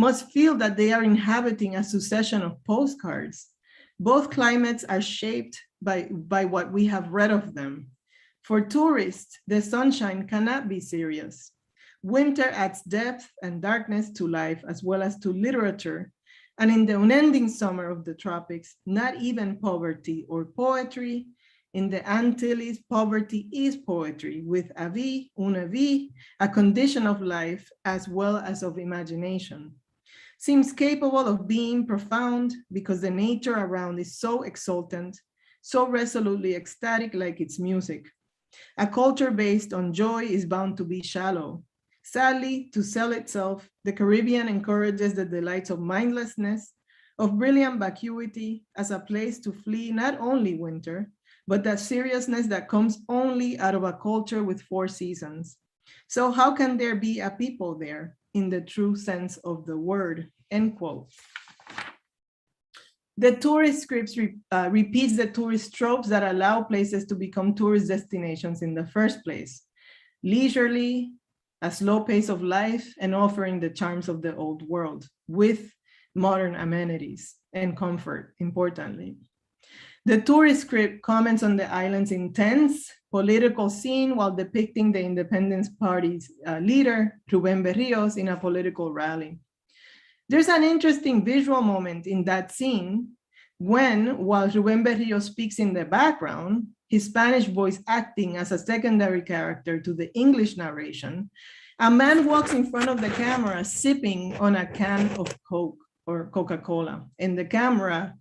must feel that they are inhabiting a succession of postcards. Both climates are shaped by what we have read of them. For tourists, the sunshine cannot be serious. Winter adds depth and darkness to life as well as to literature. And in the unending summer of the tropics, not even poverty or poetry. In the Antilles, poverty is poetry with a vie, una vie, a condition of life as well as of imagination. Seems capable of being profound because the nature around is so exultant, so resolutely ecstatic like its music. A culture based on joy is bound to be shallow. Sadly, to sell itself, the Caribbean encourages the delights of mindlessness, of brilliant vacuity as a place to flee not only winter, but that seriousness that comes only out of a culture with 4 seasons. So how can there be a people there in the true sense of the word, end quote. The tourist scripts repeats the tourist tropes that allow places to become tourist destinations in the first place. Leisurely, a slow pace of life, and offering the charms of the old world with modern amenities and comfort, importantly. The tourist script comments on the island's intense political scene while depicting the Independence Party's leader, Rubén Berríos, in a political rally. There's an interesting visual moment in that scene when, while Rubén Berríos speaks in the background, his Spanish voice acting as a secondary character to the English narration, a man walks in front of the camera sipping on a can of Coke or Coca-Cola. In the camera,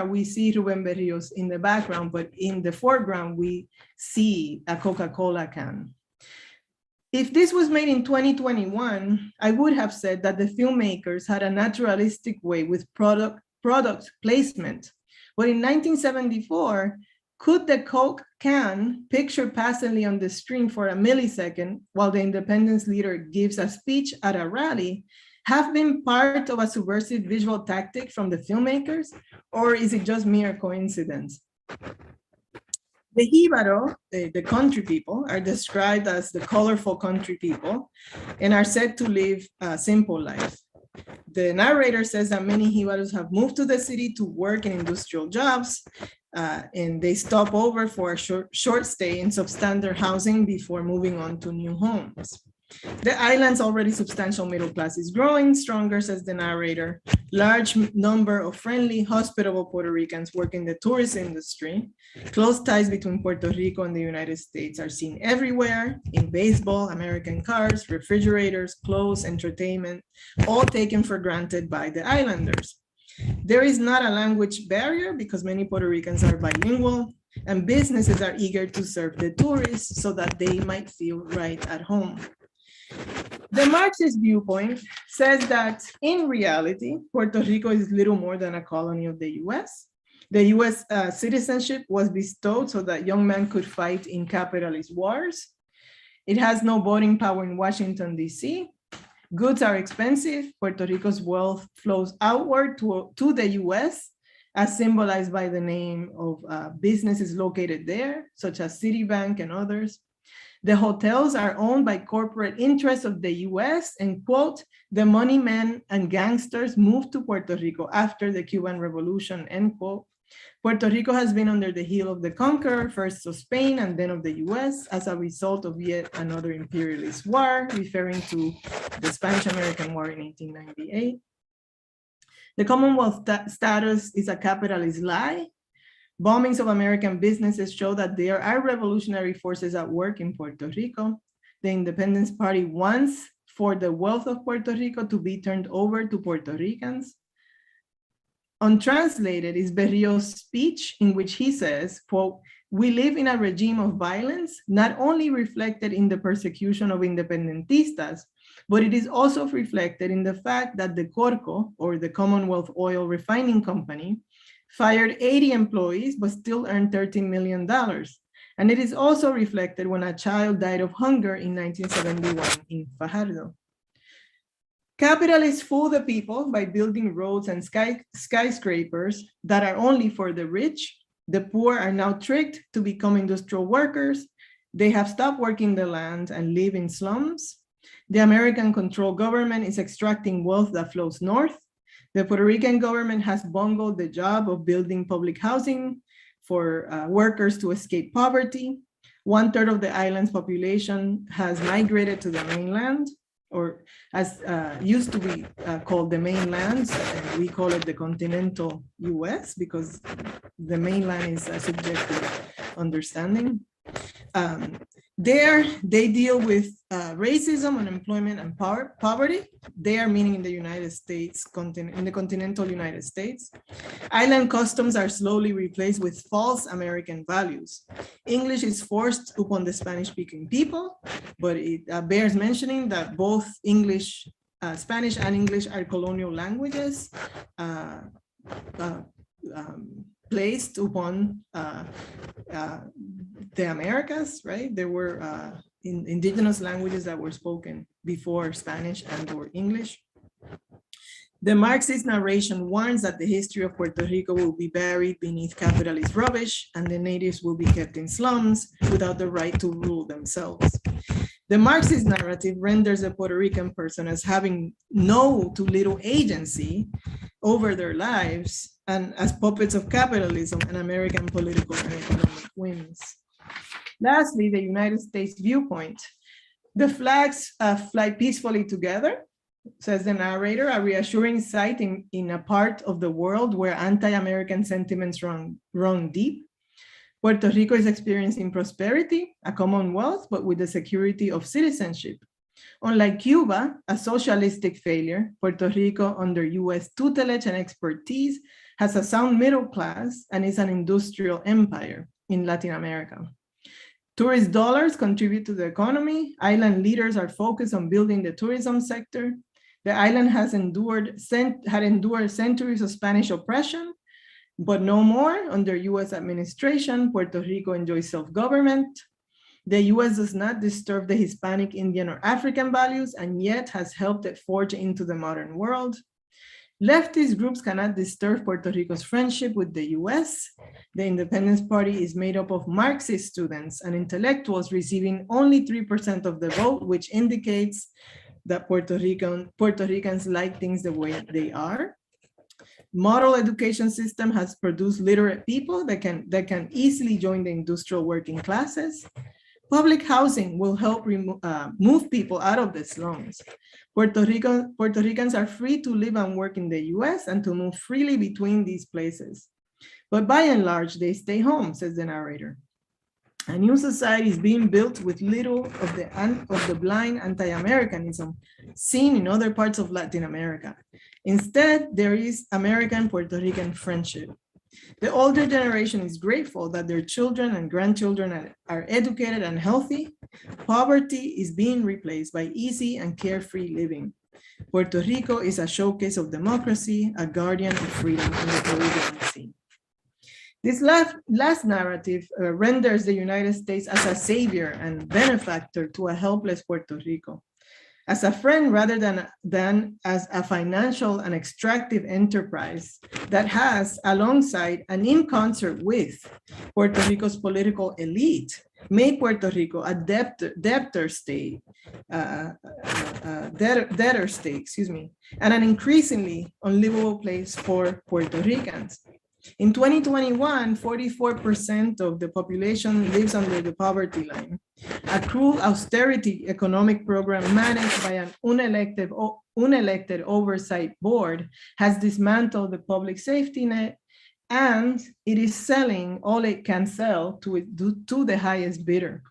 we see Rubén Berríos in the background, but in the foreground, we see a Coca-Cola can. If this was made in 2021, I would have said that the filmmakers had a naturalistic way with product placement. But in 1974, could the Coke can, pictured passively on the screen for a millisecond while the independence leader gives a speech at a rally, have been part of a subversive visual tactic from the filmmakers, or is it just mere coincidence? The Jíbaro, the country people, are described as the colorful country people and are said to live a simple life. The narrator says that many Jíbaros have moved to the city to work in industrial jobs, and they stop over for a short stay in substandard housing before moving on to new homes. The island's already substantial middle class is growing stronger, says the narrator. Large number of friendly, hospitable Puerto Ricans work in the tourist industry. Close ties between Puerto Rico and the United States are seen everywhere, in baseball, American cars, refrigerators, clothes, entertainment, all taken for granted by the islanders. There is not a language barrier because many Puerto Ricans are bilingual, and businesses are eager to serve the tourists so that they might feel right at home. The Marxist viewpoint says that in reality, Puerto Rico is little more than a colony of the US. The US citizenship was bestowed so that young men could fight in capitalist wars. It has no voting power in Washington, DC. Goods are expensive. Puerto Rico's wealth flows outward to the US, as symbolized by the name of businesses located there, such as Citibank and others. The hotels are owned by corporate interests of the US, and quote, the money men and gangsters moved to Puerto Rico after the Cuban Revolution, end quote. Puerto Rico has been under the heel of the conqueror, first of Spain and then of the US, as a result of yet another imperialist war, referring to the Spanish-American War in 1898. The Commonwealth status is a capitalist lie. Bombings of American businesses show that there are revolutionary forces at work in Puerto Rico. The Independence Party wants for the wealth of Puerto Rico to be turned over to Puerto Ricans. Untranslated is Berríos' speech in which he says, quote, we live in a regime of violence, not only reflected in the persecution of independentistas, but it is also reflected in the fact that the Corco, or the Commonwealth Oil Refining Company, fired 80 employees, but still earned $13 million. And it is also reflected when a child died of hunger in 1971 in Fajardo. Capitalists fool the people by building roads and skyscrapers that are only for the rich. The poor are now tricked to become industrial workers. They have stopped working the land and live in slums. The American-controlled government is extracting wealth that flows north. The Puerto Rican government has bungled the job of building public housing for workers to escape poverty. 1/3 of the island's population has migrated to the mainland, or as used to be called the mainland, and we call it the continental US because the mainland is a subjective understanding. There, they deal with racism, unemployment, and poverty. They are meaning in the United States, in the continental United States. Island customs are slowly replaced with false American values. English is forced upon the Spanish-speaking people, but it bears mentioning that both Spanish and English are colonial languages placed upon the Americas, right? There were indigenous languages that were spoken before Spanish and or English. The Marxist narration warns that the history of Puerto Rico will be buried beneath capitalist rubbish and the natives will be kept in slums without the right to rule themselves. The Marxist narrative renders a Puerto Rican person as having no to little agency over their lives and as puppets of capitalism and American political and economic whims. Lastly, the United States viewpoint. The flags fly peacefully together, says the narrator, a reassuring sight in a part of the world where anti-American sentiments run deep. Puerto Rico is experiencing prosperity, a commonwealth, but with the security of citizenship. Unlike Cuba, a socialistic failure, Puerto Rico, under US tutelage and expertise, has a sound middle class and is an industrial empire in Latin America. Tourist dollars contribute to the economy. Island leaders are focused on building the tourism sector. The island had endured centuries of Spanish oppression, but no more. Under US administration, Puerto Rico enjoys self-government. The US does not disturb the Hispanic, Indian, or African values, and yet has helped it forge into the modern world. Leftist groups cannot disturb Puerto Rico's friendship with the US. The Independence Party is made up of Marxist students and intellectuals receiving only 3% of the vote, which indicates that Puerto Ricans like things the way they are. Model education system has produced literate people that can easily join the industrial working classes. Public housing will help move people out of the slums. Puerto Ricans are free to live and work in the US and to move freely between these places. But by and large, they stay home, says the narrator. A new society is being built with little of the blind anti-Americanism seen in other parts of Latin America. Instead, there is American-Puerto Rican friendship. The older generation is grateful that their children and grandchildren are educated and healthy. Poverty is being replaced by easy and carefree living. Puerto Rico is a showcase of democracy, a guardian of freedom in the Caribbean Sea. This last narrative renders the United States as a savior and benefactor to a helpless Puerto Rico, as a friend rather than as a financial and extractive enterprise that has, alongside and in concert with Puerto Rico's political elite, made Puerto Rico a debtor state, and an increasingly unlivable place for Puerto Ricans. In 2021, 44% of the population lives under the poverty line. A cruel austerity economic program managed by an unelected oversight board has dismantled the public safety net, and it is selling all it can sell to the highest bidder.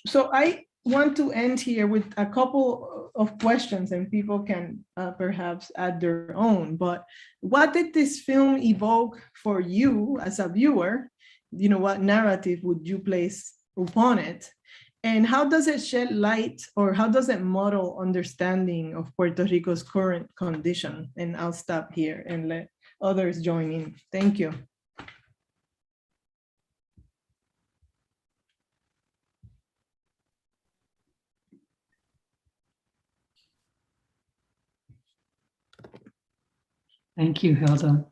So I want to end here with a couple of questions, and people can perhaps add their own. But what did this film evoke for you as a viewer? You know, what narrative would you place upon it? And how does it shed light, or how does it model understanding of Puerto Rico's current condition? And I'll stop here and let others join in. Thank you. Thank you, Hilda.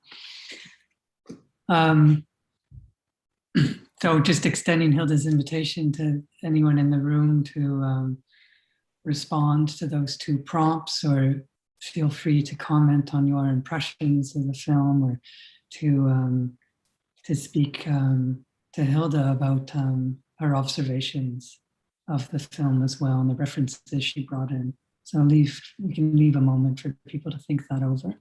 So just extending Hilda's invitation to anyone in the room to respond to those two prompts, or feel free to comment on your impressions of the film, or to speak to Hilda about her observations of the film as well, and the references she brought in. So we can leave a moment for people to think that over.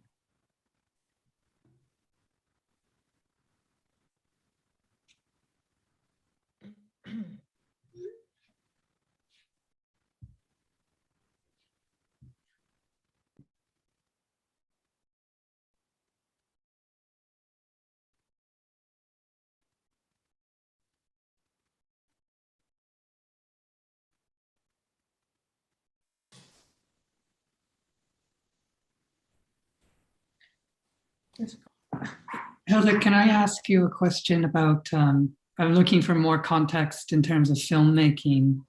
Hilda, can I ask you a question about, I'm looking for more context in terms of filmmaking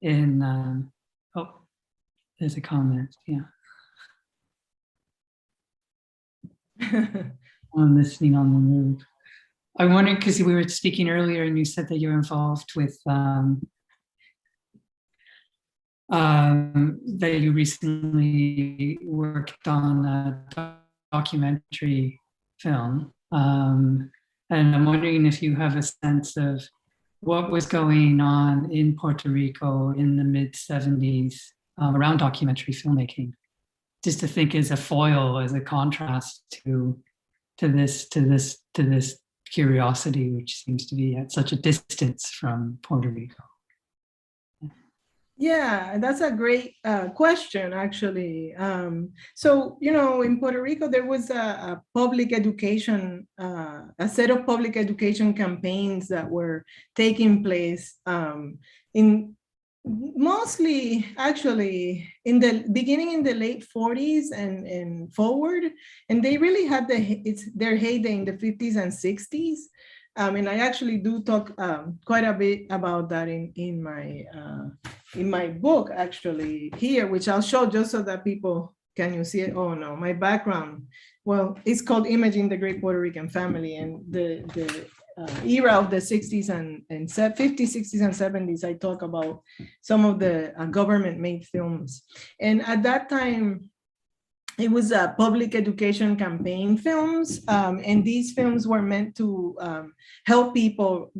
in, oh, there's a comment, yeah. I'm listening on the move. I wondered, because we were speaking earlier and you said that you're involved with, that you recently worked on a documentary film. And I'm wondering if you have a sense of what was going on in Puerto Rico in the mid-70s around documentary filmmaking, just to think as a foil, as a contrast to this curiosity, which seems to be at such a distance from Puerto Rico. Yeah, that's a great question, actually. So, you know, in Puerto Rico, there was a public education, a set of public education campaigns that were taking place in mostly, actually, in the beginning in the late 40s and forward. And they really had their heyday in the 50s and 60s. And I actually do talk quite a bit about that in my book, actually, here, which I'll show just so that people can see it. Oh no, my background. Well, it's called Imaging the Great Puerto Rican Family, and the era of the 60s and 50s, 60s, and 70s. I talk about some of the government-made films, and at that time, it was a public education campaign films, and these films were meant to help people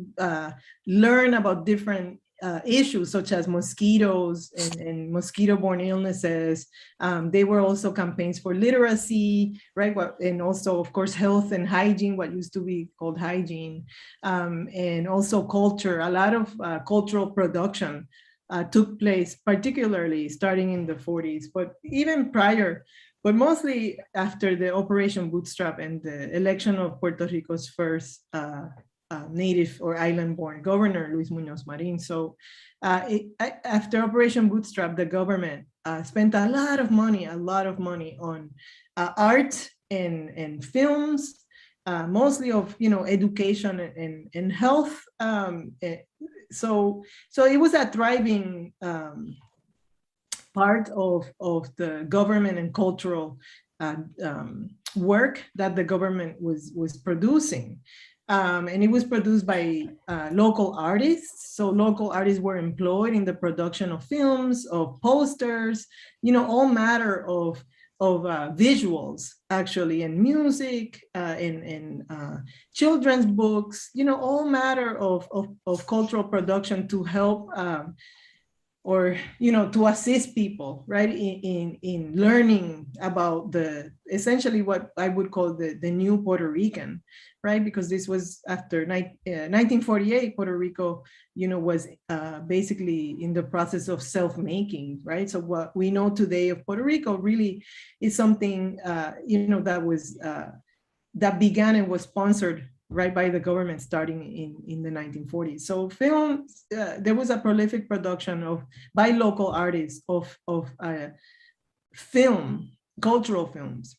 learn about different issues such as mosquitoes and mosquito-borne illnesses. They were also campaigns for literacy, right? And also, of course, health and hygiene, what used to be called hygiene, and also culture. A lot of cultural production took place, particularly starting in the 40s, but even prior. But mostly after the Operation Bootstrap and the election of Puerto Rico's first native or island-born governor, Luis Muñoz Marin. So after Operation Bootstrap, the government spent a lot of money on art and films, mostly of, you know, education and health. So it was a thriving part of the government and cultural work that the government was producing. And it was produced by local artists. So local artists were employed in the production of films, of posters, you know, all matter of visuals, actually, and music, and children's books, you know, all matter of cultural production to help or, you know, to assist people, right, in learning about essentially what I would call the new Puerto Rican, right? Because this was after 1948, Puerto Rico, you know, was basically in the process of self-making, right? So what we know today of Puerto Rico really is something, you know, that began and was sponsored, right, by the government starting in the 1940s. So films, there was a prolific production by local artists of film, cultural films.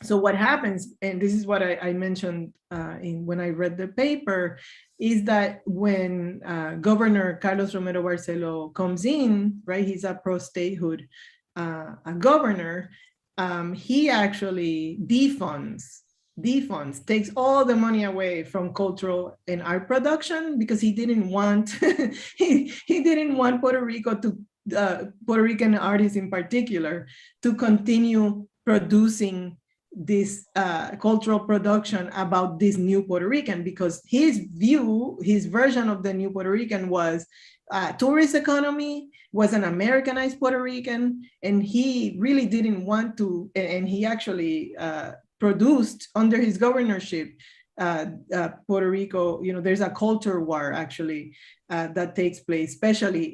So what happens, and this is what I mentioned when I read the paper, is that when Governor Carlos Romero Barceló comes in, right, he's a pro-statehood a governor, he actually defunds defunds, takes all the money away from cultural and art production because he didn't want he didn't want Puerto Rico to Puerto Rican artists in particular to continue producing this cultural production about this new Puerto Rican, because his version of the new Puerto Rican was tourist economy, was an Americanized Puerto Rican, and he really didn't want to, and he actually produced under his governorship Puerto Rico, there's a culture war actually that takes place, especially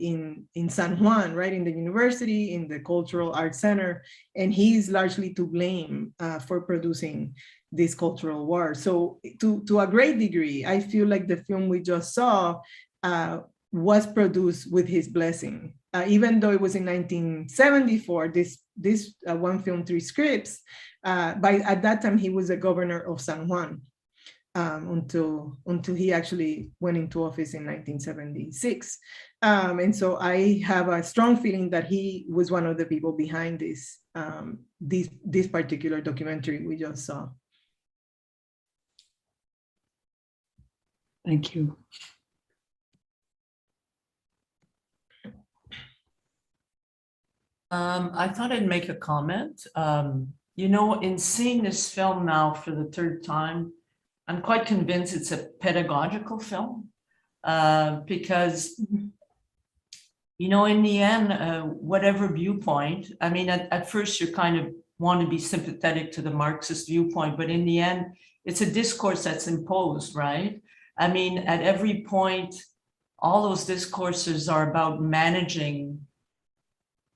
in San Juan, right, in the university, in the Cultural Arts Center, and he's largely to blame for producing this cultural war. So to a great degree, I feel like the film we just saw was produced with his blessing. Even though it was in 1974, this one film, 3 scripts, at that time he was the governor of San Juan. Until he actually went into office in 1976. And so I have a strong feeling that he was one of the people behind this particular documentary we just saw. Thank you. I thought I'd make a comment. In seeing this film now for the 3rd time, I'm quite convinced it's a pedagogical film because, in the end, whatever viewpoint, I mean, at first you kind of want to be sympathetic to the Marxist viewpoint, but in the end, it's a discourse that's imposed, right? I mean, at every point, all those discourses are about managing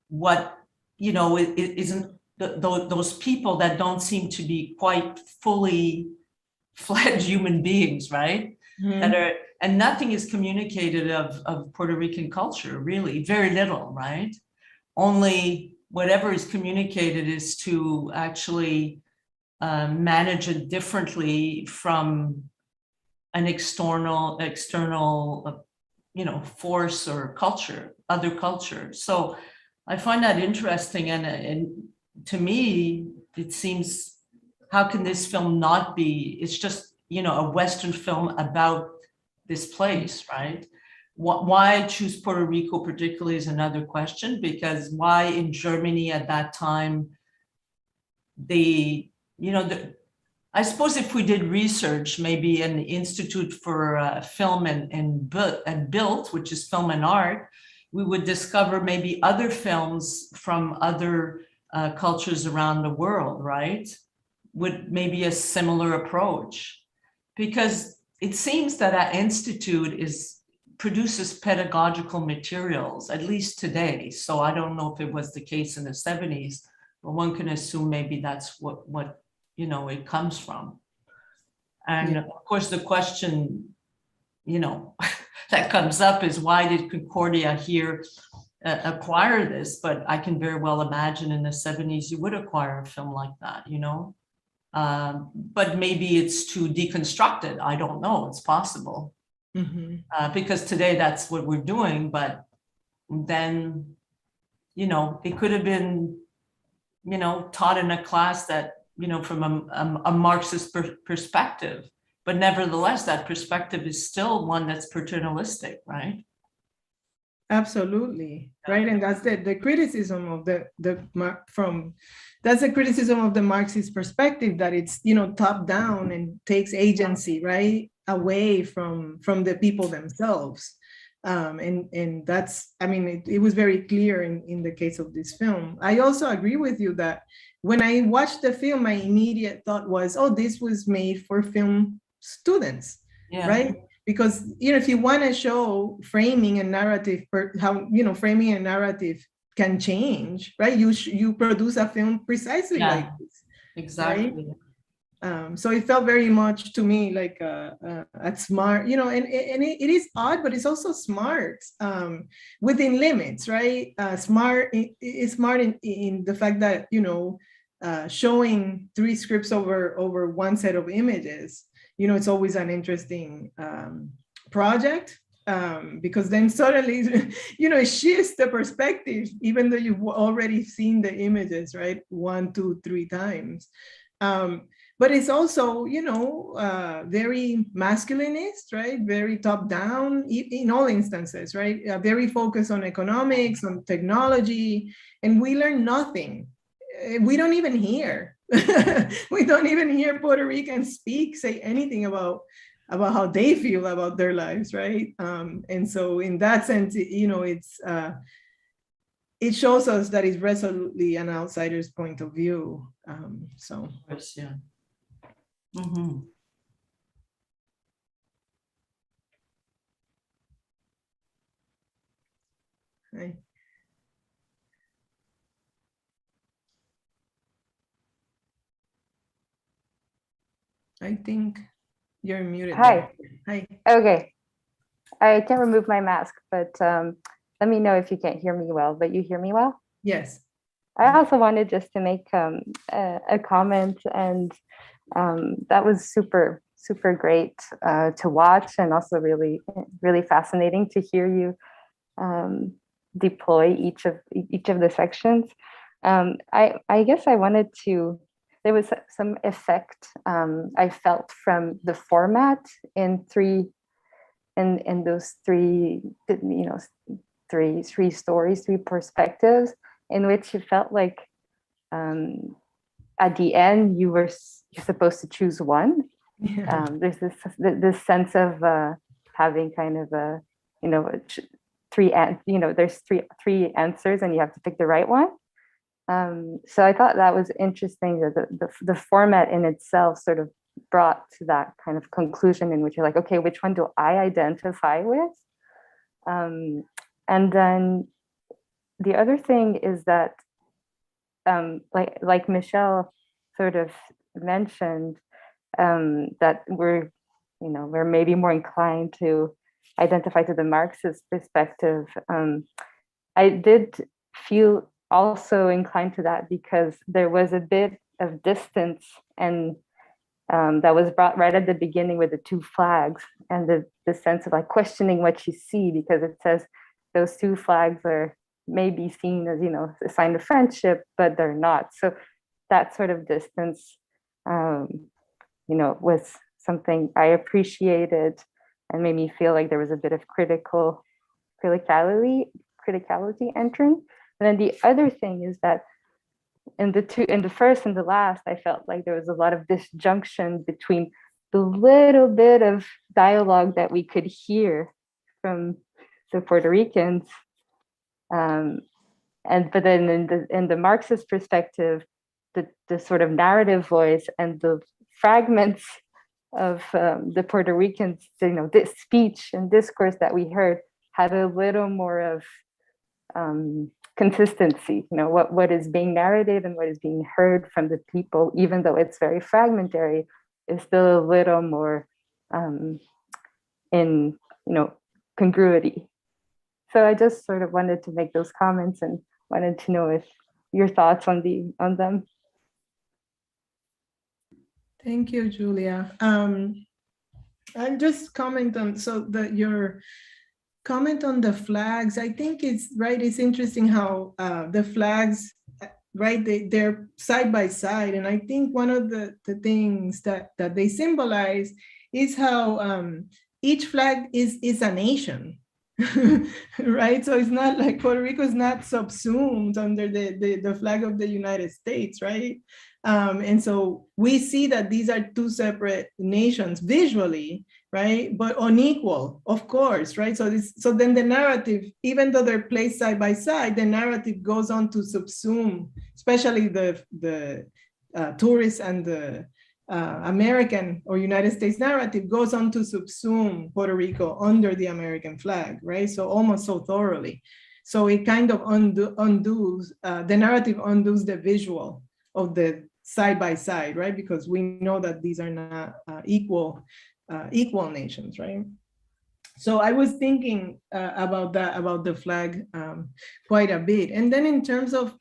what, it isn't those people that don't seem to be quite fully fledged human beings, right? Mm-hmm. And nothing is communicated of Puerto Rican culture, really, very little, right? Only whatever is communicated is to actually manage it differently from an external, force or culture, other culture. So I find that interesting, and to me, it seems, how can this film not be, it's just, a Western film about this place, right? Why choose Puerto Rico particularly is another question, because why in Germany at that time, I suppose if we did research, maybe an Institute for Film and Built, which is film and art, we would discover maybe other films from other cultures around the world, right? With maybe a similar approach, because it seems that our institute produces pedagogical materials, at least today. So I don't know if it was the case in the 70s, but one can assume maybe that's what it comes from. And of course, the question, that comes up is, why did Concordia here acquire this? But I can very well imagine in the 70s you would acquire a film like that, but maybe it's too deconstructed. I don't know. It's possible. Mm-hmm. Because today that's what we're doing. But then, it could have been, taught in a class that, from a Marxist perspective. But nevertheless, that perspective is still one that's paternalistic, right? Absolutely, right, and that's the criticism of that's the criticism of the Marxist perspective, that it's top down and takes agency right away from the people themselves, and that's, I mean, it was very clear in the case of this film. I also agree with you that when I watched the film, my immediate thought was, oh, this was made for film students, right? Because if you want to show framing and narrative, how framing and narrative can change, right? You produce a film precisely like this. Exactly. Right? So it felt very much to me like a smart, and it is odd, but it's also smart within limits, right? Smart is smart in the fact that showing 3 scripts over one set of images. It's always an interesting project, because then suddenly, it shifts the perspective, even though you've already seen the images, right? 1, 2, 3 times. but it's also, very masculinist, right? Very top down in all instances, right? Very focused on economics, on technology, and we learn nothing. We don't even hear. We don't even hear Puerto Ricans say anything about how they feel about their lives, right? And so in that sense, it shows us that it's resolutely an outsider's point of view. So. Of course, yeah. Mm-hmm. Right. I think you're muted. Hi. Hi. Okay. I can't remove my mask, but let me know if you can't hear me well, but you hear me well? Yes. I also wanted just to make a comment, and that was super, super great to watch, and also really, really fascinating to hear you deploy each of the sections. I guess I wanted to, there was some effect I felt from the format in those three stories, three perspectives, in which it felt like at the end you're supposed to choose one. Yeah. There's this sense of having kind of a there's three answers and you have to pick the right one. So I thought that was interesting that the format in itself sort of brought to that kind of conclusion in which you're like, okay, which one do I identify with? And then the other thing is that, like Michelle sort of mentioned, that we're maybe more inclined to identify to the Marxist perspective. I did feel also inclined to that because there was a bit of distance, and that was brought right at the beginning with the two flags and the sense of like questioning what you see, because it says those two flags are maybe seen as, a sign of friendship, but they're not. So that sort of distance, was something I appreciated and made me feel like there was a bit of criticality entering. And then the other thing is that in the first and the last, I felt like there was a lot of disjunction between the little bit of dialogue that we could hear from the Puerto Ricans, but then in the Marxist perspective, the sort of narrative voice and the fragments of the Puerto Ricans, this speech and discourse that we heard had a little more of consistency, what is being narrated and what is being heard from the people, even though it's very fragmentary, is still a little more in congruity. So I just sort of wanted to make those comments and wanted to know if your thoughts on them. Thank you, Julia. I'll just comment on your comment on the flags. I think it's right. It's interesting how the flags, right? They're side by side, and I think one of the things that they symbolize is how each flag is a nation, right? So it's not like Puerto Rico is not subsumed under the flag of the United States, right? And so we see that these are two separate nations visually, right? But unequal, of course, right? So then the narrative, even though they're placed side by side, the narrative goes on to subsume, especially the tourist and the American or United States narrative goes on to subsume Puerto Rico under the American flag, right? So almost so thoroughly. So it kind of undoes, the narrative undoes the visual of the side by side, right? Because we know that these are not equal nations, right? So I was thinking about that, about the flag quite a bit. And then in terms of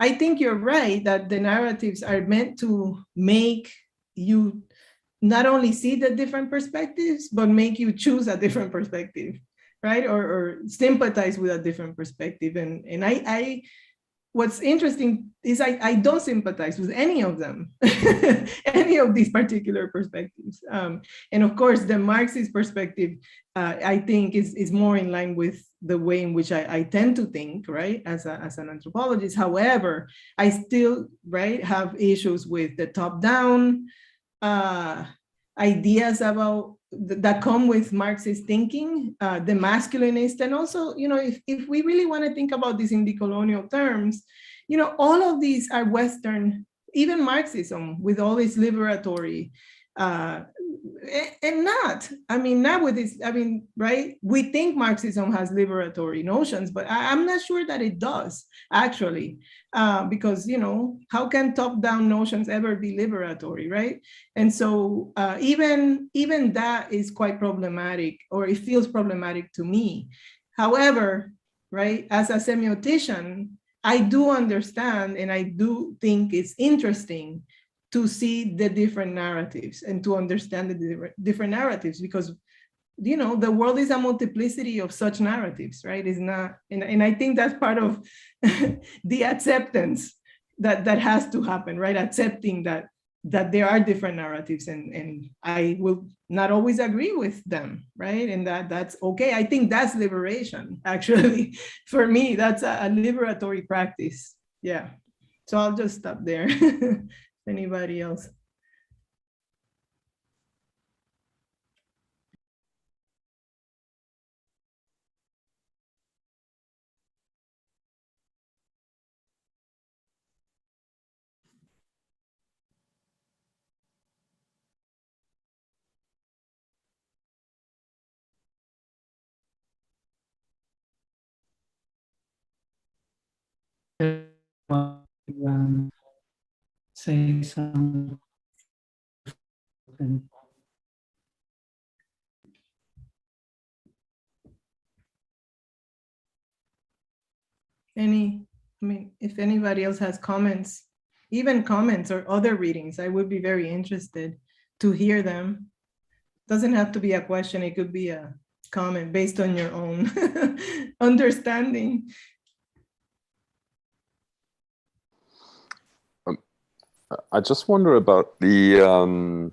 I think you're right that the narratives are meant to make you not only see the different perspectives, but make you choose a different perspective, right? Or sympathize with a different perspective. And I what's interesting is I don't sympathize with any of them, any of these particular perspectives. And of course, the Marxist perspective, I think is more in line with the way in which I tend to think, right, as an anthropologist. However, I still, right, have issues with the top-down ideas about that come with Marxist thinking, the masculinist, and also, you know, if we really want to think about this in decolonial terms, you know, all of these are Western, even Marxism with all its liberatory, and not with this, right? We think Marxism has liberatory notions, but I'm not sure that it does, actually, because, you know, how can top-down notions ever be liberatory, right? And so even that is quite problematic, or it feels problematic to me. However, right, as a semiotician, I do understand, and I do think it's interesting to see the different narratives and to understand the different narratives, because, you know, the world is a multiplicity of such narratives, right? It's not, and I think that's part of the acceptance that has to happen, right? Accepting that there are different narratives, and I will not always agree with them, right? And that's okay. I think that's liberation, actually. For me, that's a liberatory practice. Yeah. So I'll just stop there. Anybody else? Say something. If anybody else has comments, even comments or other readings, I would be very interested to hear them. Doesn't have to be a question, it could be a comment based on your own understanding. I just wonder about the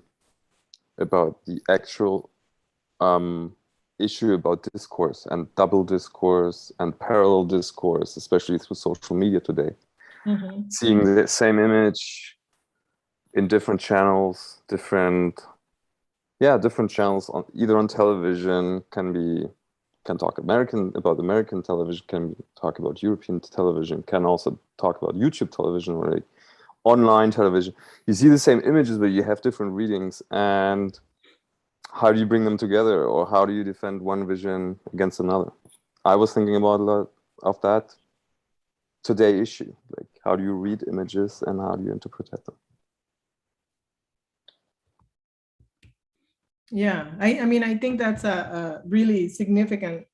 actual issue about discourse and double discourse and parallel discourse, especially through social media today. Mm-hmm. Seeing the same image in different channels, different channels on either on television, can talk about American television, can talk about European television, can also talk about YouTube television or online television. You see the same images, but you have different readings, and how do you bring them together, or how do you defend one vision against another? I was thinking about a lot of that today issue, like how do you read images and how do you interpret them? Yeah, I think that's a really significant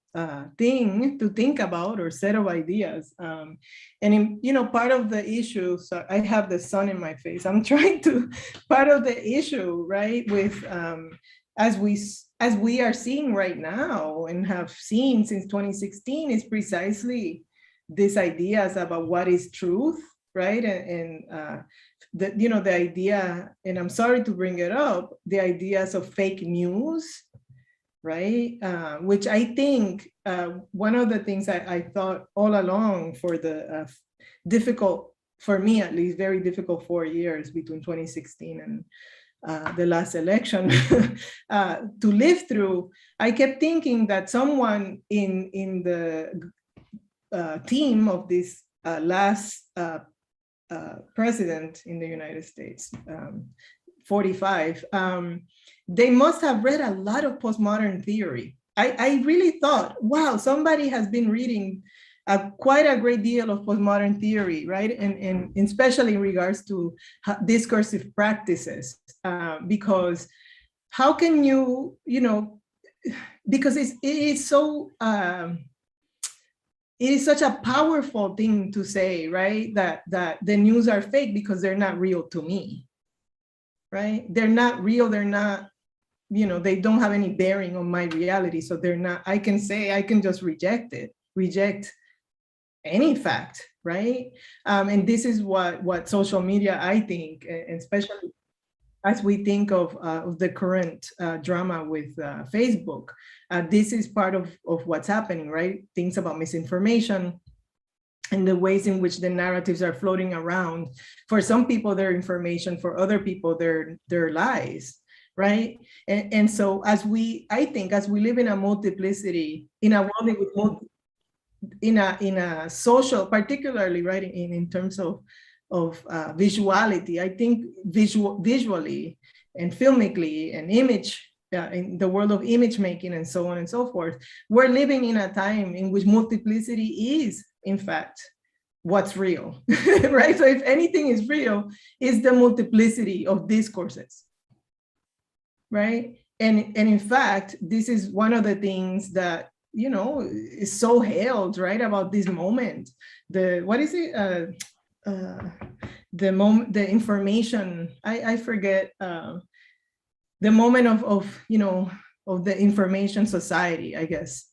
thing to think about, or set of ideas. Part of the issue, so I have the sun in my face, I'm trying to, part of the issue, right, with as we are seeing right now and have seen since 2016 is precisely these ideas about what is truth, right? And the idea, and I'm sorry to bring it up, the ideas of fake news, right? Which I think one of the things I thought all along for the difficult, for me at least, very difficult 4 years between 2016 and the last election to live through, I kept thinking that someone in the team of this last president in the United States, 45, they must have read a lot of postmodern theory. I really thought, wow, somebody has been reading quite a great deal of postmodern theory, right? And especially in regards to discursive practices, because how can you, because it is such a powerful thing to say, right? That the news are fake because they're not real to me, right? They're not real, they're not, they don't have any bearing on my reality. So they're not, I can just reject any fact, right? And this is what social media, I think, and especially as we think of the current drama with Facebook, this is part of what's happening, right? Things about misinformation and the ways in which the narratives are floating around. For some people, they're information. For other people, they're lies, right? And so I think as we live in a multiplicity, in a world in a social, particularly, right, in terms of visuality, I think visually and filmically and image, in the world of image making and so on and so forth, we're living in a time in which multiplicity is, in fact, what's real, right? So if anything is real, it's the multiplicity of discourses, right? And in fact, this is one of the things that, you know, is so hailed, right, about this moment. What is it? The moment, the information, I forget, the moment of you know, of the information society, I guess.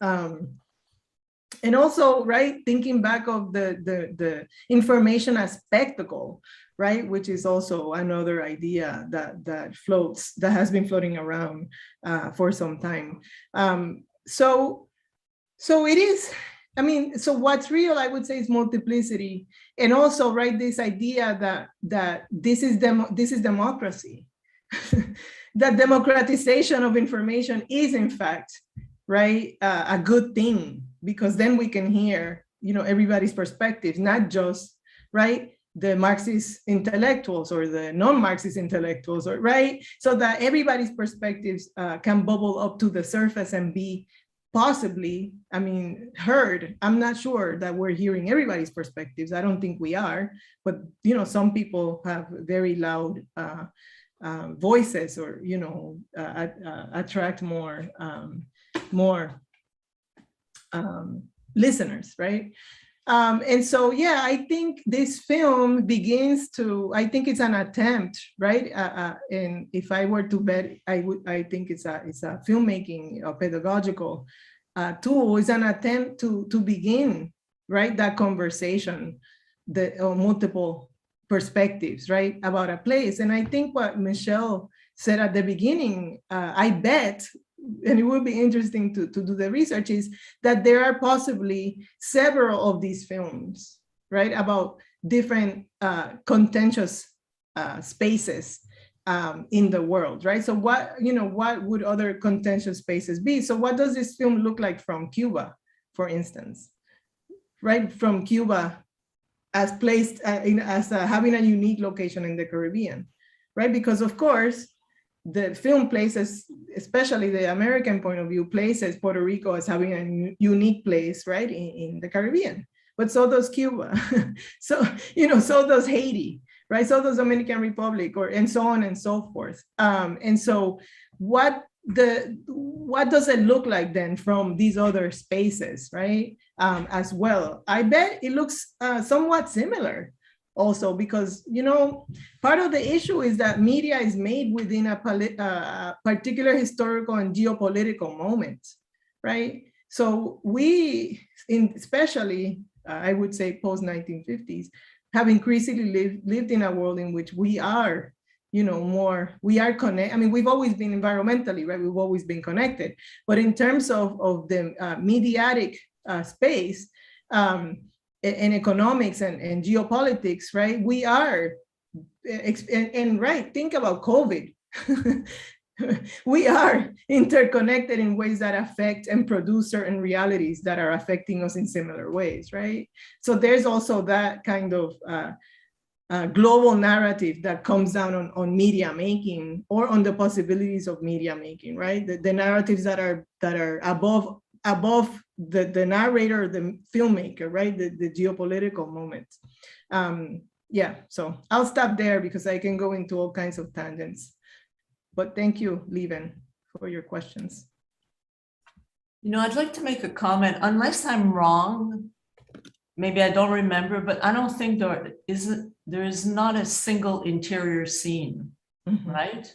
And also, right, thinking back of the information as spectacle, right, which is also another idea that floats, that has been floating around for some time. So it is, I mean, so what's real, I would say, is multiplicity. And also, right, this idea that this is democracy. That democratization of information is, in fact, right, a good thing, because then we can hear, you know, everybody's perspectives, not just, right, the Marxist intellectuals or the non-Marxist intellectuals, or, right, so that everybody's perspectives can bubble up to the surface and be possibly, I mean, heard. I'm not sure that we're hearing everybody's perspectives. I don't think we are, but, you know, some people have very loud voices, or, you know, attract more listeners, right? And so, yeah, I think this film begins to, I think it's an attempt, right? And if I were to bet, I think it's a filmmaking, a pedagogical tool. It's an attempt to begin, right, that conversation, the multiple perspectives, right, about a place. And I think what Michelle said at the beginning, I bet, and it would be interesting to do the research, is that there are possibly several of these films, right, about different contentious spaces in the world, right? So what would other contentious spaces be? So what does this film look like from Cuba, for instance, right? From Cuba as placed as having a unique location in the Caribbean, right? Because of course, the film places, especially the American point of view, places Puerto Rico as having a unique place, right, in the Caribbean. But so does Cuba. So, you know, so does Haiti, right? So does Dominican Republic, and so on and so forth. And so what does it look like then from these other spaces, right? As well, I bet it looks somewhat similar. Also, because, you know, part of the issue is that media is made within a particular historical and geopolitical moment, right? So we, especially, I would say post-1950s, have increasingly lived in a world in which we are, you know, we are connected. I mean, we've always been environmentally, right? We've always been connected. But in terms of the mediatic space, and economics and geopolitics, right? We are, and right, think about COVID. We are interconnected in ways that affect and produce certain realities that are affecting us in similar ways, right? So there's also that kind of global narrative that comes down on media making, or on the possibilities of media making, right? The narratives that are above the narrator, the filmmaker, right? The geopolitical moment. Yeah, so I'll stop there because I can go into all kinds of tangents. But thank you, Lieven, for your questions. You know, I'd like to make a comment, unless I'm wrong, maybe I don't remember, but I don't think there is not a single interior scene, right?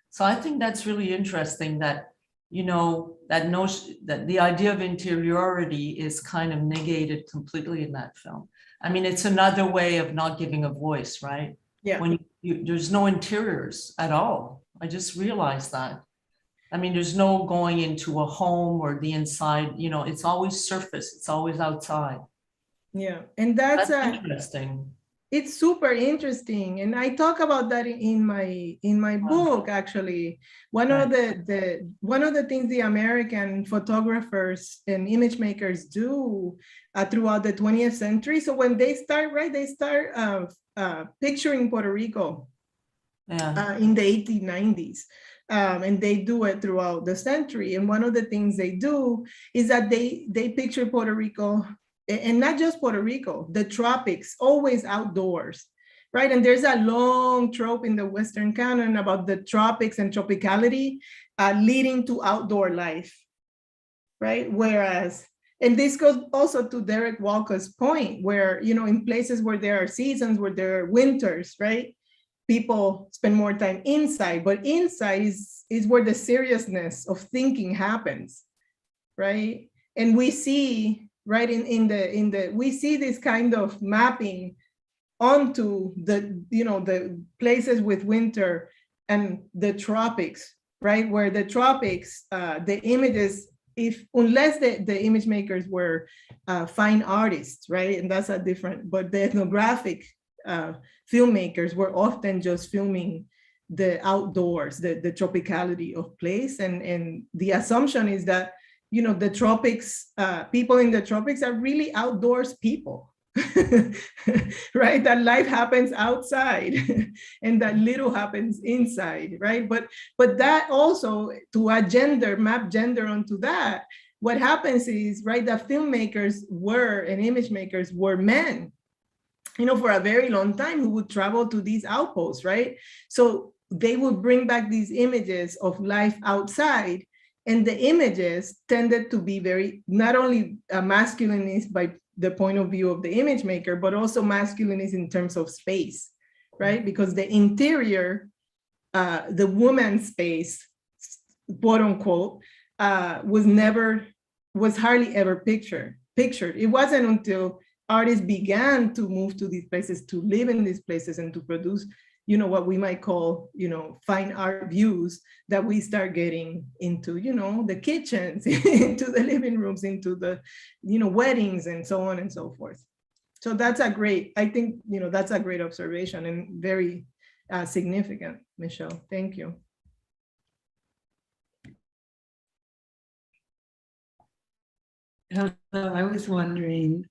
So I think that's really interesting, that you know, that notion, that the idea of interiority is kind of negated completely in that film. I mean, it's another way of not giving a voice, right? Yeah. When there's no interiors at all. I just realized that. I mean, there's no going into a home or the inside, you know, it's always surface, it's always outside. Yeah, and that's interesting. It's super interesting, and I talk about that in my book. Actually, one of the things the American photographers and image makers do throughout the 20th century. So when they start, right, they start picturing Puerto Rico in the 1890s. And they do it throughout the century. And one of the things they do is that they picture Puerto Rico, and not just Puerto Rico, the tropics, always outdoors, right? And there's a long trope in the Western canon about the tropics and tropicality leading to outdoor life, right? Whereas, and this goes also to Derek Walker's point, where, you know, in places where there are seasons, where there are winters, right? People spend more time inside, but inside is where the seriousness of thinking happens, right? And we see, right, we see this kind of mapping onto the, you know, the places with winter and the tropics, right? Where the tropics, the images, unless the image makers were fine artists, right? And that's a different, but the ethnographic filmmakers were often just filming the outdoors, the tropicality of place. And the assumption is that, you know, the tropics, people in the tropics are really outdoors people, right? That life happens outside and that little happens inside, right? But that also, to add gender, map gender onto that, what happens is, right, that filmmakers and image makers were men, you know, for a very long time, who would travel to these outposts, right? So they would bring back these images of life outside, and the images tended to be very, not only masculinist by the point of view of the image maker, but also masculinist in terms of space, right? Because the interior, the woman's space, quote unquote, was hardly ever pictured. It wasn't until artists began to move to these places, to live in these places, and to produce, you know, what we might call, you know, fine art views, that we start getting into, you know, the kitchens, into the living rooms, into the, you know, weddings, and so on and so forth. So that's I think, you know, that's a great observation, and very significant, Michelle. Thank you. I was wondering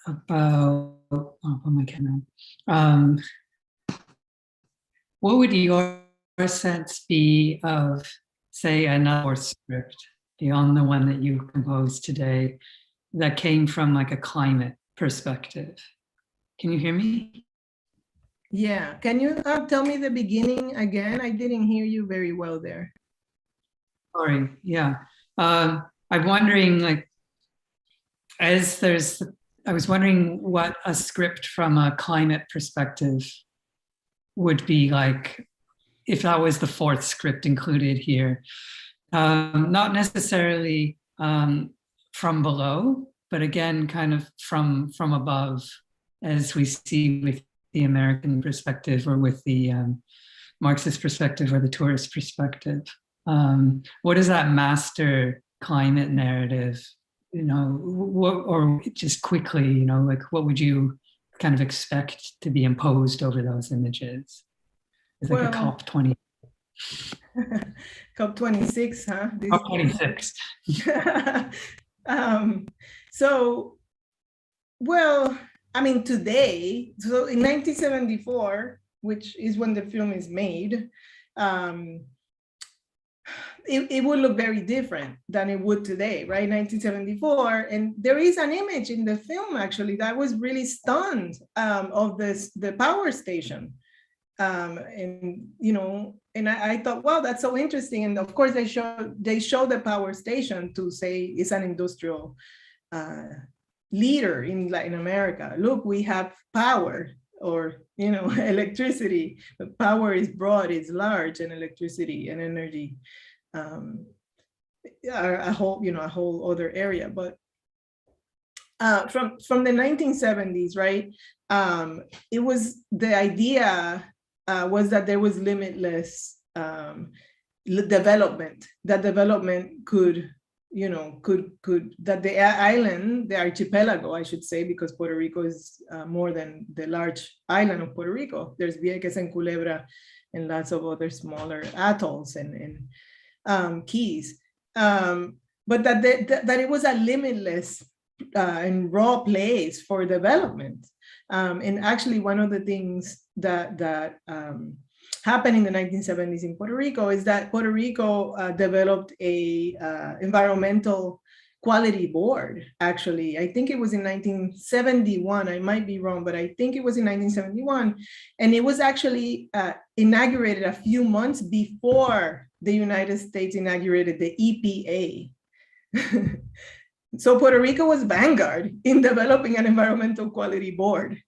about, my camera. What would your sense be of, say, another script beyond the one that you composed today, that came from like a climate perspective? Can you hear me? Yeah, can you tell me the beginning again? I didn't hear you very well there. Sorry, yeah. I'm wondering, like, I was wondering what a script from a climate perspective would be like, if that was the fourth script included here. Not necessarily from below, but again, kind of from above, as we see with the American perspective, or with the Marxist perspective, or the tourist perspective. What is that master climate narrative, you know, or just quickly, you know, like, what would you kind of expect to be imposed over those images? It's like a COP20. COP26, huh? COP26. So, well, I mean, today, so in 1974, which is when the film is made, it would look very different than it would today, right? 1974, and there is an image in the film, actually, that was really stunned, of the power station. And, you know, and I thought, wow, that's so interesting. And of course, they show the power station to say it's an industrial leader in Latin America. Look, we have power. or, you know, electricity. But power is broad, it's large, and electricity and energy are a whole, you know, a whole other area. But from the 1970s, right? It was, the idea was that there was limitless development. That development could, you know, that the island, the archipelago, I should say, because Puerto Rico is more than the large island of Puerto Rico. There's Vieques and Culebra and lots of other smaller atolls and keys. But that it was a limitless and raw place for development. And actually, one of the things that happened in the 1970s in Puerto Rico is that Puerto Rico developed a environmental quality board. Actually, I think it was in 1971. I might be wrong, but I think it was in 1971. And it was actually inaugurated a few months before the United States inaugurated the EPA. So Puerto Rico was vanguard in developing an environmental quality board,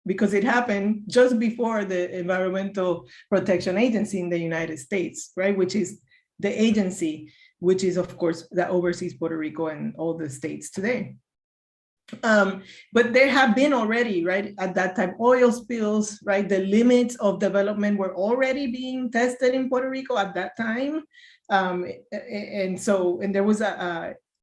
because it happened just before the Environmental Protection Agency in the United States, right? Which is the agency, which is, of course, that oversees Puerto Rico and all the states today. But there have been already, right, at that time, oil spills, right? The limits of development were already being tested in Puerto Rico at that time. And there was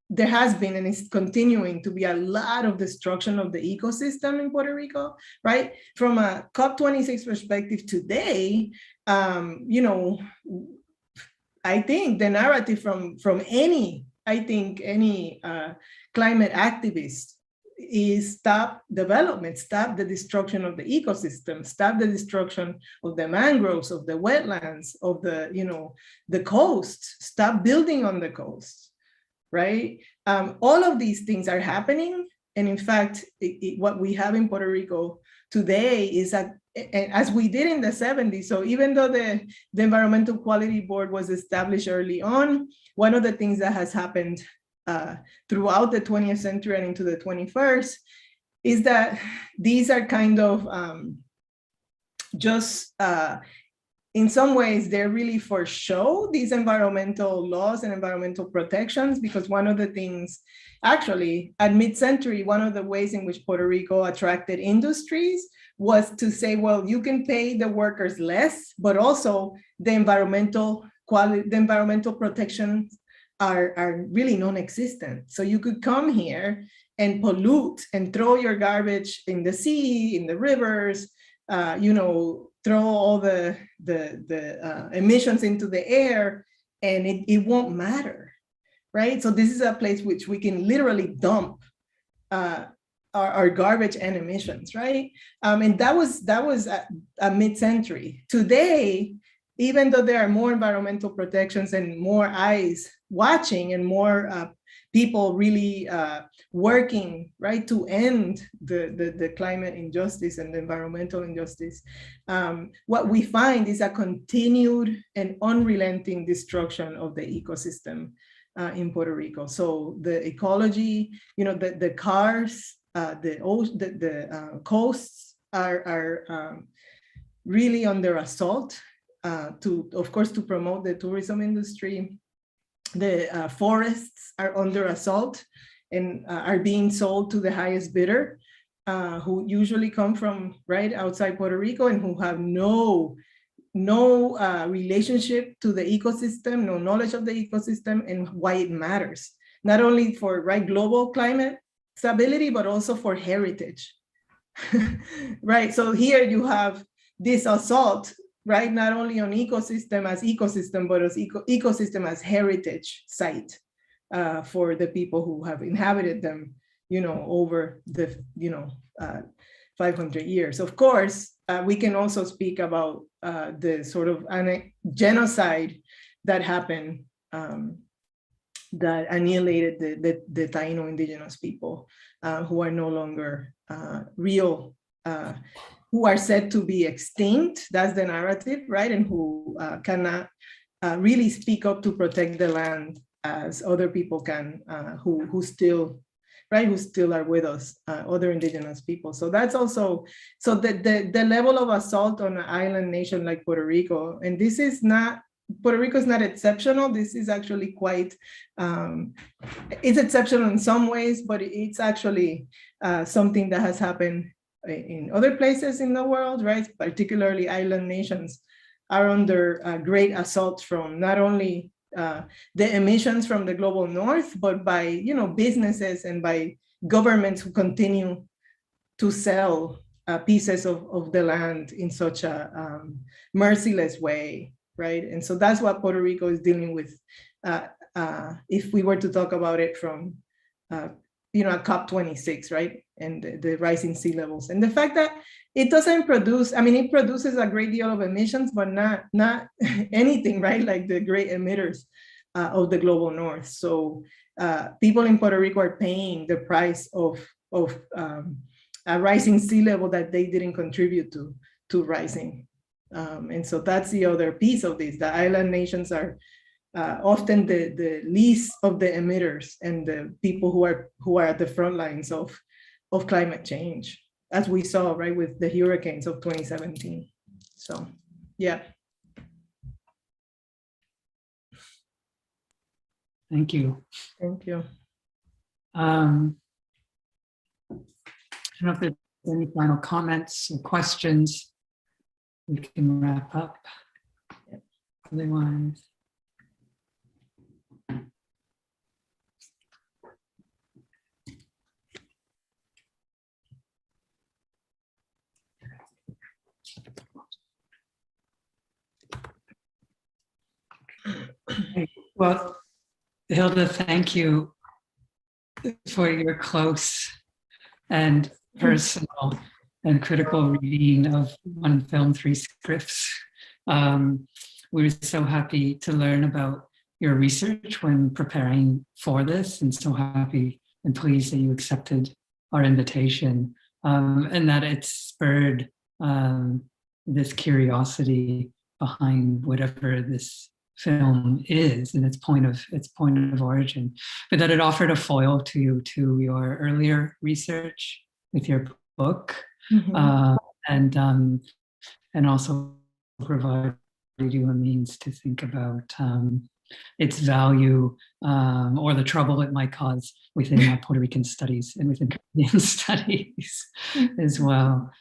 there has been, and is continuing to be, a lot of destruction of the ecosystem in Puerto Rico, right? From a COP26 perspective today, you know, I think the narrative from any climate activist is stop development, stop the destruction of the ecosystem, stop the destruction of the mangroves, of the wetlands, of the, you know, the coasts, stop building on the coast. Right? All of these things are happening. And in fact, what we have in Puerto Rico today is that, as we did in the 70s, so even though the Environmental Quality Board was established early on, one of the things that has happened throughout the 20th century and into the 21st is that these are kind of in some ways, they're really for show, these environmental laws and environmental protections, because one of the things, actually, at mid-century, one of the ways in which Puerto Rico attracted industries was to say, well, you can pay the workers less, but also the environmental quality, the environmental protections are really non-existent. So you could come here and pollute and throw your garbage in the sea, in the rivers, you know, throw all the emissions into the air, and it won't matter, right? So this is a place which we can literally dump our garbage and emissions, right? And that was a mid-century. Today, even though there are more environmental protections and more eyes watching and more people really working, right, to end the climate injustice and the environmental injustice, what we find is a continued and unrelenting destruction of the ecosystem in Puerto Rico. So the ecology, you know, the cars, the coasts are really under assault, of course, to promote the tourism industry. The forests are under assault and are being sold to the highest bidder, who usually come from right outside Puerto Rico and who have no relationship to the ecosystem, no knowledge of the ecosystem and why it matters, not only for global climate stability, but also for heritage, right? So here you have this assault, right? Not only on ecosystem, but as ecosystem as heritage site for the people who have inhabited them, you know, over the, 500 years. Of course, we can also speak about the sort of genocide that happened that annihilated the Taino indigenous people who are no longer real, who are said to be extinct. That's the narrative, right? And who cannot really speak up to protect the land as other people can, who still right, who still are with us, other indigenous people. So that's also, so the level of assault on an island nation like Puerto Rico, and this is not, Puerto Rico is not exceptional. This is actually quite, it's exceptional in some ways, but it's actually something that has happened in other places in the world, right? Particularly island nations are under great assault from not only the emissions from the global north, but by, you know, businesses and by governments who continue to sell pieces of the land in such a merciless way, right? And so that's what Puerto Rico is dealing with. If we were to talk about it from, you know, a COP26, right? And the rising sea levels. And the fact that it doesn't produce, I mean, it produces a great deal of emissions, but not anything, right? Like the great emitters of the global north. So people in Puerto Rico are paying the price of a rising sea level that they didn't contribute to rising. And so that's the other piece of this. The island nations are often the least of the emitters and the people who are at the front lines of climate change, as we saw, right, with the hurricanes of 2017. So, yeah. Thank you. Thank you. I don't know if there's any final comments or questions. We can wrap up. Otherwise. Well, Hilda, thank you for your close and personal and critical reading of One Film, Three Scripts. We were so happy to learn about your research when preparing for this, and so happy and pleased that you accepted our invitation, and that it spurred this curiosity behind whatever this film is and its point of origin, but that it offered a foil to your earlier research with your book, and also provided you a means to think about its value or the trouble it might cause within Puerto Rican studies and within Canadian studies as well.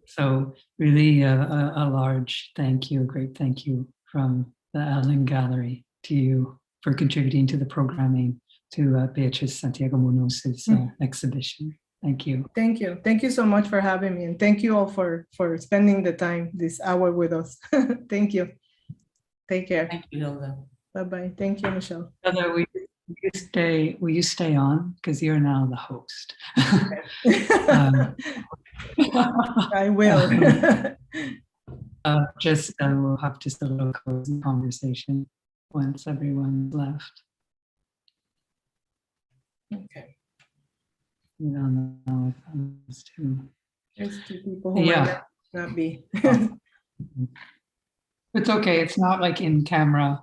So really a large thank you, a great thank you from the Allen Gallery to you for contributing to the programming to Beatriz Santiago Munoz's exhibition. Thank you. Thank you. Thank you so much for having me. And thank you all for spending the time, this hour with us. Thank you. Take care. Thank you, Hilda. Bye-bye. Thank you, Michelle. Hilda, will you stay on? Because you're now the host. I will. We'll have just a little closing conversation once everyone's left. Okay. You don't know if those two. There's two people who might not be. It's okay. It's not like in camera.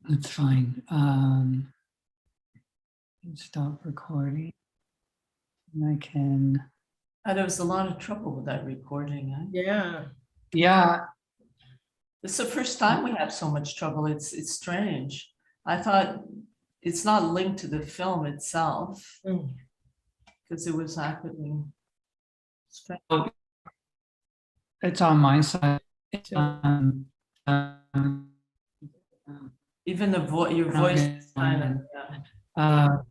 It's fine. Stop recording. And I can. There was a lot of trouble with that recording. Yeah. Yeah. It's the first time we have so much trouble. It's strange. I thought it's not linked to the film itself because it was happening. It's on my side. Even your voice is kind of.